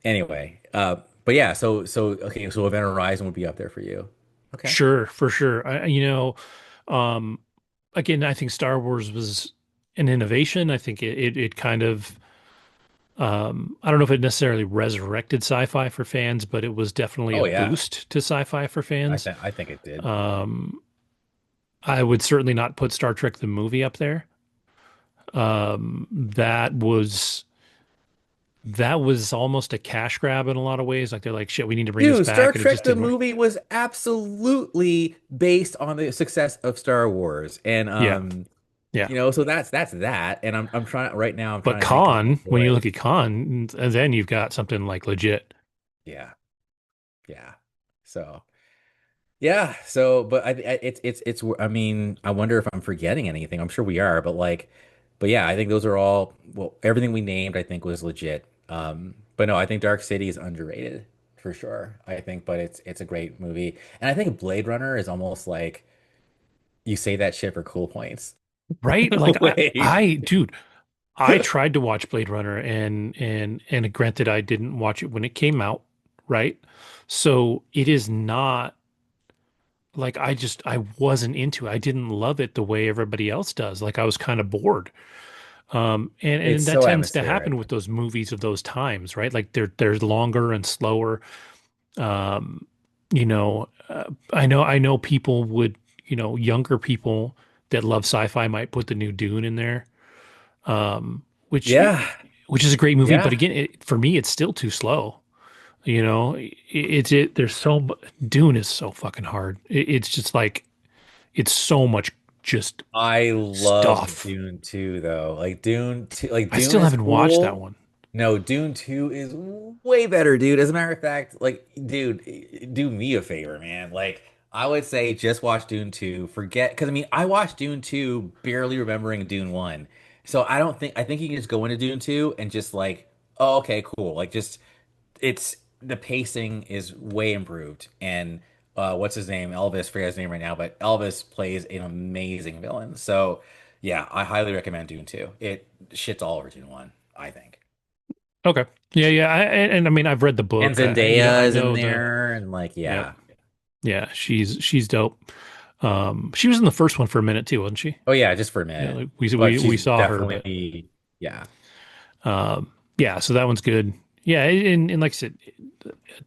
anyway, but yeah, so okay, so Event Horizon would be up there for you. Okay. Sure, for sure. Um, again, I think Star Wars was an innovation. I think it kind of I don't know if it necessarily resurrected sci-fi for fans, but it was definitely a Oh yeah. boost to sci-fi for fans. I think it did. Um, I would certainly not put Star Trek the movie up there. That was almost a cash grab in a lot of ways. Like they're like, shit, we need to bring this Dude, Star back, and it Trek just the didn't work. movie was absolutely based on the success of Star Wars. And Yeah, yeah. so that's that. And I'm trying right now, I'm But trying to think of like Khan, when you look what. at Khan, and then you've got something like legit. Yeah, yeah. So yeah, so but it's I mean, I wonder if I'm forgetting anything. I'm sure we are, but like but yeah, I think those are all well, everything we named I think was legit. But no, I think Dark City is underrated for sure. I think but it's a great movie. And I think Blade Runner is almost like you say that shit for cool points Right? in a Like way. dude, I tried to watch Blade Runner and granted I didn't watch it when it came out, right? So it is not like I wasn't into it. I didn't love it the way everybody else does. Like I was kind of bored. And It's that so tends to happen atmospheric. with those movies of those times, right? Like they're longer and slower. Um, I know people would, younger people that love sci-fi might put the new Dune in there. Um, which Yeah. which is a great movie, but Yeah. again, for me, it's still too slow. There's Dune is so fucking hard. It's just like it's so much just I loved stuff. Dune 2 though. Like Dune 2, like I Dune still is haven't watched that cool. one. No, Dune 2 is way better, dude. As a matter of fact, like, dude, do me a favor, man. Like, I would say just watch Dune 2. Forget, because I mean, I watched Dune 2 barely remembering Dune 1. So I think you can just go into Dune 2 and just like, oh, okay, cool. Like just it's the pacing is way improved. And what's his name? Elvis, forget his name right now, but Elvis plays an amazing villain. So yeah, I highly recommend Dune 2. It shits all over Dune 1, I think. Okay. Yeah, yeah. And I mean, I've read the And book. Zendaya I is in know the. there, and like, Yep. yeah. Yeah, she's dope. She was in the first one for a minute too, wasn't she? Oh yeah, just for a Yeah, minute. like we But we she's we saw her, but definitely, yeah. yeah, so that one's good. Yeah, and like I said,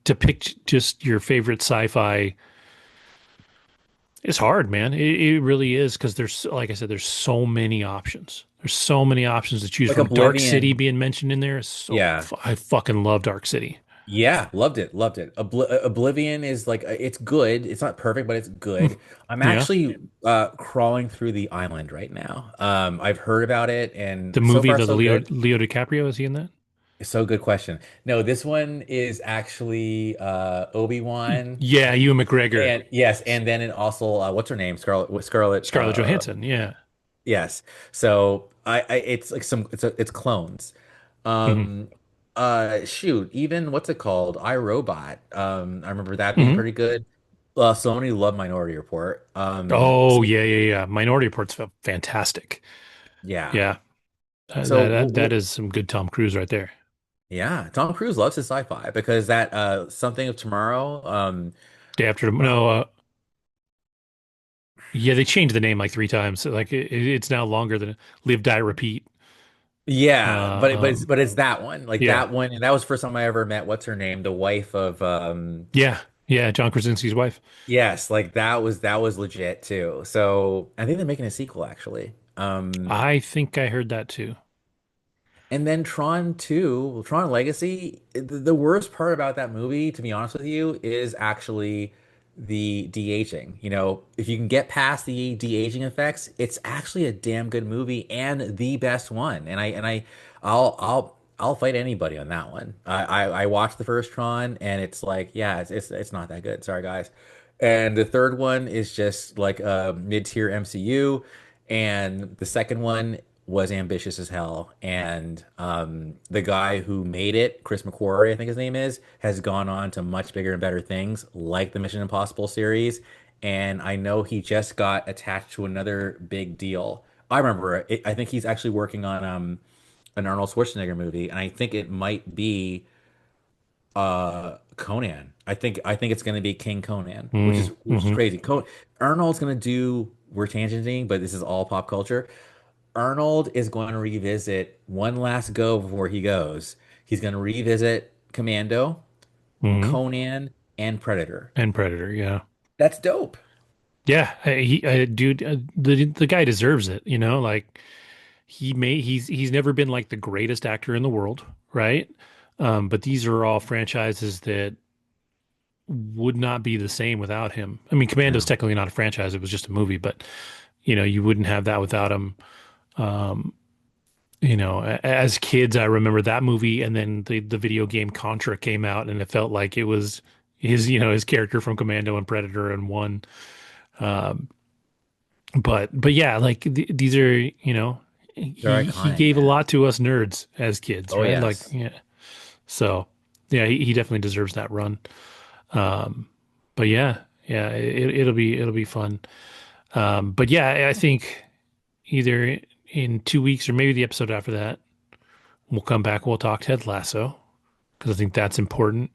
to pick just your favorite sci-fi, it's hard, man. It really is because there's, like I said, there's so many options. There's so many options to choose Like from. Dark City Oblivion. being mentioned in there is so. Yeah. I fucking love Dark City. Yeah, loved it, loved it. Oblivion is like it's good. It's not perfect, but it's Mm, good. I'm yeah, actually crawling through the island right now. I've heard about it and the so movie, far the so Leo good. Leo DiCaprio, is he in that? So good question. No, this one is actually Obi-Wan Yeah, Ewan McGregor, and yes, and then it also what's her name? Scarlett Scarlett Johansson. Yeah. yes. So I it's like it's clones. Hmm. Um shoot, even what's it called? iRobot. I remember that being Hmm. pretty good. Sony loved Minority Report. Oh yeah, yeah, yeah. Minority Report's fantastic. Yeah. Yeah, So that is some good Tom Cruise right there. yeah, Tom Cruise loves his sci-fi because that Something of Tomorrow Day after uh, no, yeah, they changed the name like three times. So, like it's now longer than Live, Die, Repeat. yeah, Uh, but it's that one. Like yeah, that one and that was the first time I ever met what's her name? The wife of yeah, yeah. John Krasinski's wife. yes, like that was legit too. So I think they're making a sequel actually. I think I heard that too. And then Tron 2, Tron Legacy, the worst part about that movie, to be honest with you, is actually the de-aging. You know, if you can get past the de-aging effects, it's actually a damn good movie and the best one. I'll fight anybody on that one. I watched the first Tron and it's like, yeah, it's not that good. Sorry guys. And the third one is just like a mid-tier MCU. And the second one was ambitious as hell. And the guy who made it, Chris McQuarrie, I think his name is, has gone on to much bigger and better things, like the Mission Impossible series. And I know he just got attached to another big deal. I remember it, I think he's actually working on an Arnold Schwarzenegger movie, and I think it might be Conan. I think it's going to be King Conan, which is Mm-hmm. crazy. Arnold's going to do we're tangenting, but this is all pop culture. Arnold is going to revisit one last go before he goes. He's going to revisit Commando, Hmm. Conan, and Predator. And Predator. Yeah, That's dope. yeah. Dude, the guy deserves it. You know, like he's never been like the greatest actor in the world, right? But these are all franchises that would not be the same without him. I mean, Commando's No. technically not a franchise; it was just a movie, but you know, you wouldn't have that without him. Um, you know, as kids, I remember that movie, and then the video game Contra came out, and it felt like it was his, you know, his character from Commando and Predator and one. Um, but yeah, like these are, you know, They're he iconic, gave a man. lot to us nerds as kids, Oh, right? Like, yes. yeah. So yeah, he definitely deserves that run. Um, but yeah, yeah, it'll be fun. But yeah, I think either in 2 weeks or maybe the episode after that, we'll come back. We'll talk Ted Lasso because I think that's important.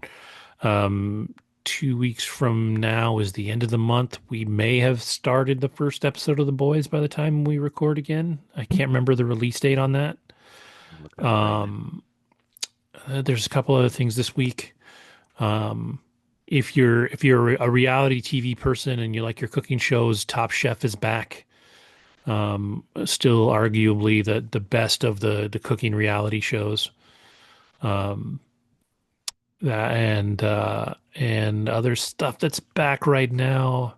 Um, 2 weeks from now is the end of the month. We may have started the first episode of The Boys by the time we record again. I can't remember the release date on that. Look it up right now. Um, there's a couple other things this week. Um, if you're a reality TV person and you like your cooking shows, Top Chef is back. Still arguably the best of the cooking reality shows. Um, and other stuff that's back right now.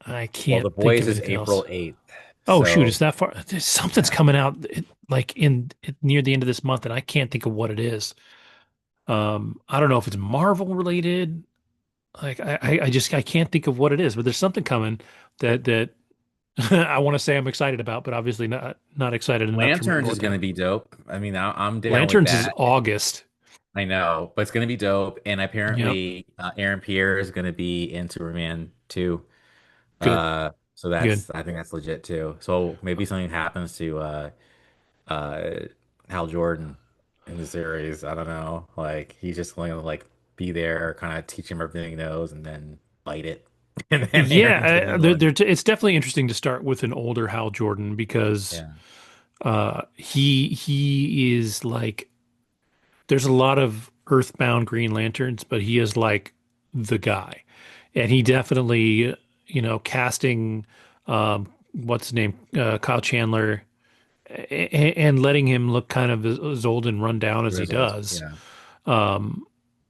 I Well, can't The think Boys of is anything else. April 8th. Oh shoot, So, it's that far. Something's yeah. coming out like near the end of this month, and I can't think of what it is. I don't know if it's Marvel related. Like I just I can't think of what it is, but there's something coming that I want to say I'm excited about, but obviously not excited enough to Lanterns is report going to that. be dope. I mean, I'm down with Lanterns is that. August. I know, but it's going to be dope. And Yep. apparently, Aaron Pierre is going to be in Superman too. Good. So Good. I think that's legit too. So maybe something happens to uh Hal Jordan in the series. I don't know. Like he's just going to like be there, kind of teach him everything he knows, and then bite it. And then Aaron's going to Yeah, be the one. it's definitely interesting to start with an older Hal Jordan because Yeah, he is like there's a lot of Earthbound Green Lanterns, but he is like the guy, and he definitely casting what's his name Kyle Chandler and letting him look kind of as old and run down as he grizzled. does. Yeah,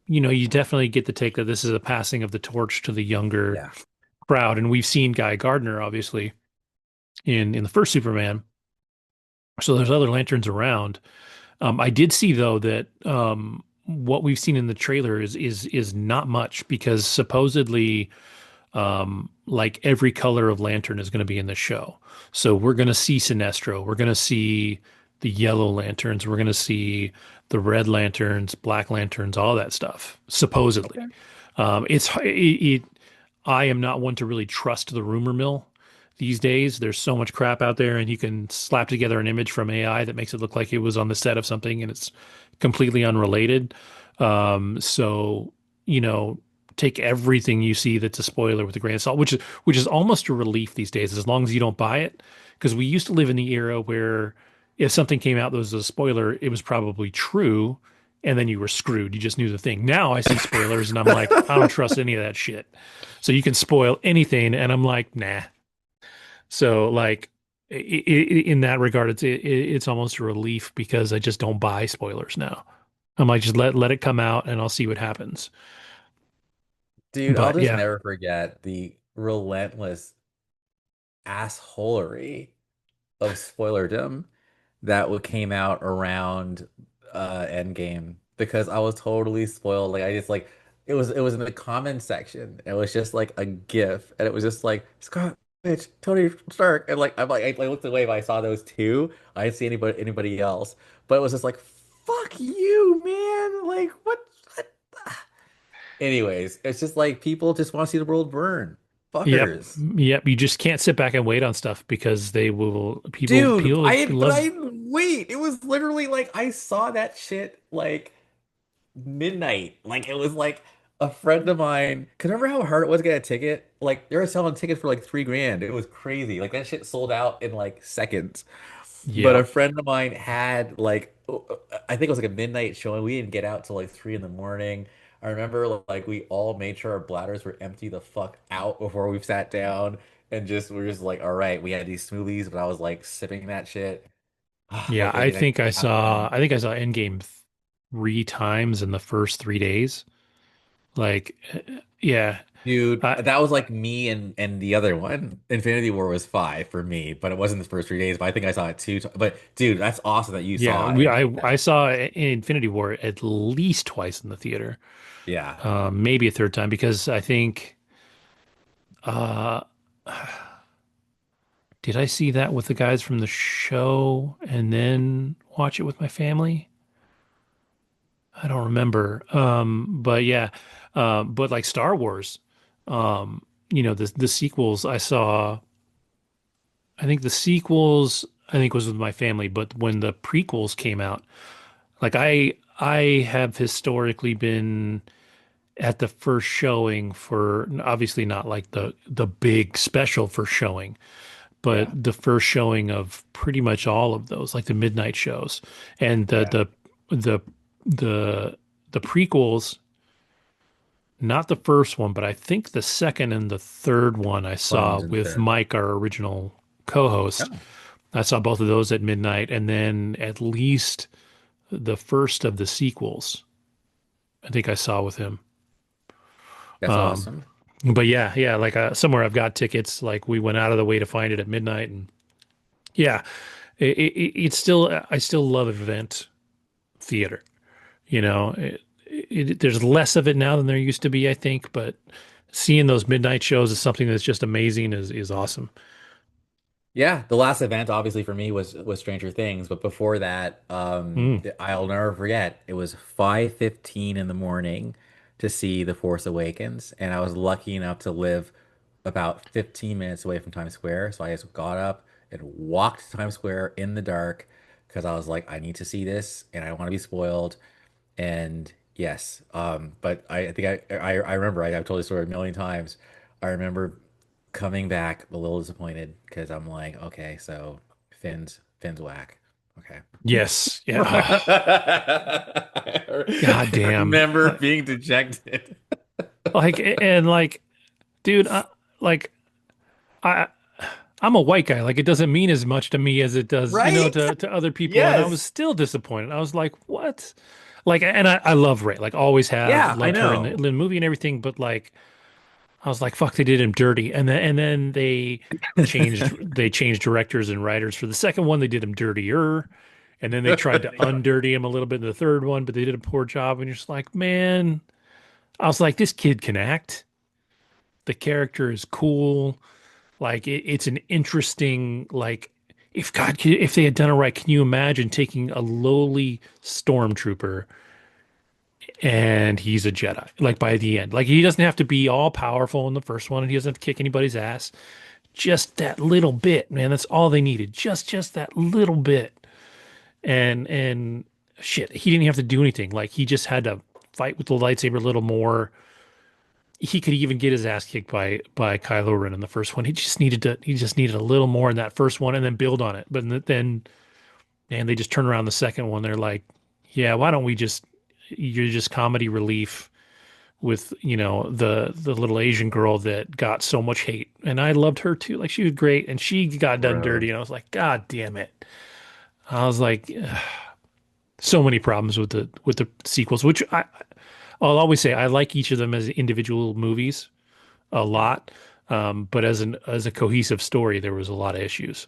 You definitely get the take that this is a passing of the torch to the younger yeah. crowd, and we've seen Guy Gardner obviously in the first Superman. So there's other lanterns around. I did see though that what we've seen in the trailer is not much because supposedly like every color of lantern is going to be in the show. So we're going to see Sinestro, we're going to see the yellow lanterns, we're going to see the red lanterns, black lanterns, all that stuff. Supposedly, Okay. I am not one to really trust the rumor mill these days. There's so much crap out there, and you can slap together an image from AI that makes it look like it was on the set of something, and it's completely unrelated. So you know, take everything you see that's a spoiler with a grain of salt, which is almost a relief these days, as long as you don't buy it. Because we used to live in the era where if something came out that was a spoiler, it was probably true, and then you were screwed. You just knew the thing. Now I see spoilers, and I'm like, I don't trust any of that shit. So you can spoil anything, and I'm like, nah. So like in that regard, it's almost a relief because I just don't buy spoilers now. I'm like, just let it come out, and I'll see what happens. Dude, I'll But just yeah, never forget the relentless assholery of spoilerdom that came out around Endgame because I was totally spoiled. Like I just like it was in the comment section. It was just like a GIF, and it was just like Scott, bitch, Tony Stark, and like I looked away, but I saw those two. I didn't see anybody else, but it was just like fuck you, man. Like what? Anyways, it's just like people just want to see the world burn. yep, Fuckers. yep. You just can't sit back and wait on stuff because they will. People, Dude, people but love. I didn't wait. It was literally like I saw that shit like midnight. Like it was like a friend of mine. Cause remember how hard it was to get a ticket? Like they were selling tickets for like 3 grand. It was crazy. Like that shit sold out in like seconds. But Yeah, a friend of mine had like I think it was like a midnight showing. We didn't get out till like 3 in the morning. I remember like we all made sure our bladders were empty the fuck out before we sat down and just we are just like, all right, we had these smoothies, but I was like sipping that shit. yeah. Like thinking I have fun. I think I saw Endgame 3 times in the first 3 days. Like, yeah. Dude, I, that was like me and the other one. Infinity War was 5 for me, but it wasn't the first 3 days. But I think I saw it two. But dude, that's awesome that you Yeah, saw it. And I saw Infinity War at least twice in the theater, yeah, maybe a third time because I think uh, did I see that with the guys from the show and then watch it with my family? I don't remember. But yeah, but like Star Wars, the sequels I saw. I think the sequels I think was with my family, but when the prequels came out, like I have historically been at the first showing for obviously not like the big special first showing, but yeah, the first showing of pretty much all of those, like the midnight shows and yeah. the the the prequels, not the first one, but I think the second and the third one I saw Clones and with shit. Mike, our original co-host. Oh, I saw both of those at midnight, and then at least the first of the sequels, I think I saw with him. that's Um, awesome. But yeah, like somewhere I've got tickets. Like we went out of the way to find it at midnight, and yeah, it's still I still love event theater. There's less of it now than there used to be, I think, but seeing those midnight shows is something that's just amazing. Is awesome. Yeah, the last event obviously for me was Stranger Things, but before that, Mm. I'll never forget. It was 5:15 in the morning to see The Force Awakens, and I was lucky enough to live about 15 minutes away from Times Square, so I just got up and walked to Times Square in the dark because I was like, I need to see this, and I don't want to be spoiled. And yes, but I think I remember I've told this story a million times. I remember coming back a little disappointed because I'm like, okay, so Finn's whack. Okay. Yes. Yeah. Oh, God I damn. remember being dejected. Like and like, dude, like I I'm a white guy. Like it doesn't mean as much to me as it does, Right? to other people. And I was Yes. still disappointed. I was like, what? Like, and I love Ray. Like, always have Yeah, I loved her in know. the movie and everything. But like, I was like, fuck, they did him dirty. And then they changed directors and writers for the second one. They did him dirtier. And then they tried to undirty him a little bit in the third one, but they did a poor job. And you're just like, man, I was like, this kid can act. The character is cool. Like it's an interesting like if they had done it right, can you imagine taking a lowly stormtrooper and he's a Jedi like by the end? Like he doesn't have to be all powerful in the first one and he doesn't have to kick anybody's ass. Just that little bit, man. That's all they needed. Just that little bit. And shit, he didn't have to do anything. Like he just had to fight with the lightsaber a little more. He could even get his ass kicked by Kylo Ren in the first one. He just needed a little more in that first one and then build on it. But then and they just turn around the second one. They're like, yeah, why don't we just you're just comedy relief with, the little Asian girl that got so much hate. And I loved her too. Like she was great and she got done Bro. dirty and I was like, God damn it. I was like, ugh. So many problems with the sequels, which I'll always say I like each of them as individual movies a lot. But as a cohesive story, there was a lot of issues.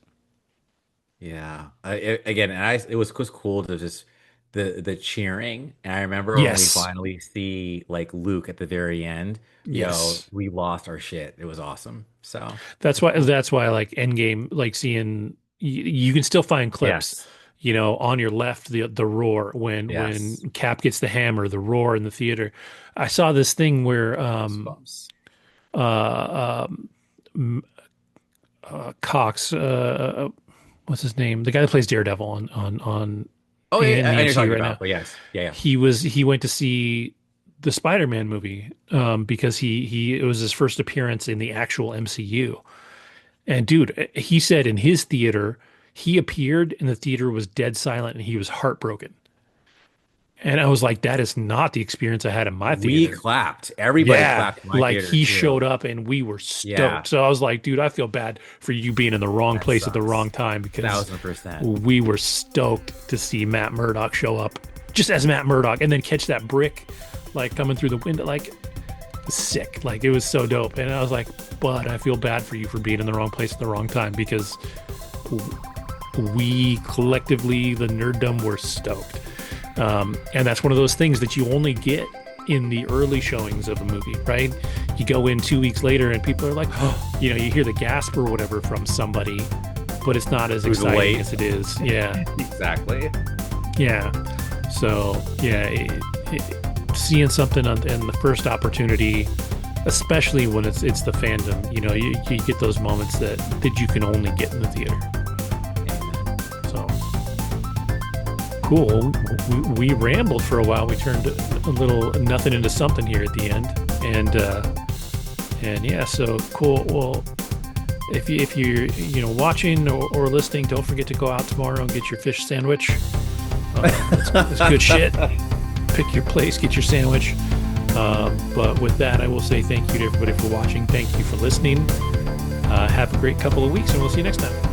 Yeah. Again, it was cool to just the cheering. And I remember when we Yes. finally see like Luke at the very end, Yes. we lost our shit. It was awesome. So That's why I like Endgame, like seeing you can still find clips, yes. on your left, the roar when Yes. Cap gets the hammer, the roar in the theater. I saw this thing where Goosebumps. uh Cox what's his name? The guy that plays Daredevil on Oh in yeah, the I know you're MCU talking right now. about, but yes. Yeah, yeah. He went to see the Spider-Man movie because he it was his first appearance in the actual MCU. And dude, he said in his theater, he appeared and the theater was dead silent and he was heartbroken. And I was like, that is not the experience I had in my We theater. clapped. Everybody Yeah, clapped in my like theater he showed too. up and we were Yeah, stoked. So I was like, dude, I feel bad for you being in the wrong that place at the wrong sucks. time because 1000%. we were stoked to see Matt Murdock show up just as Matt Murdock and then catch that brick like coming through the window. Like sick. Like it was so dope. And I was like, but I feel bad for you for being in the wrong place at the wrong time because we collectively, the nerddom, were stoked. And that's one of those things that you only get in the early showings of a movie, right? You go in 2 weeks later and people are like, oh, you hear the gasp or whatever from somebody, but it's not as It was exciting late. as it is. Yeah. Exactly. Yeah. So, yeah, seeing something in the first opportunity, especially when it's the fandom, you get those moments that you can only get in the theater. Amen. So cool. We rambled for a while. We turned a little nothing into something here at the end, and yeah, so cool. Well, if you're watching or listening, don't forget to go out tomorrow and get your fish sandwich. It's good shit. Pick your place, get your sandwich. But with that, I will say thank you to everybody for watching. Thank you for listening. Have a great couple of weeks, and we'll see you next time.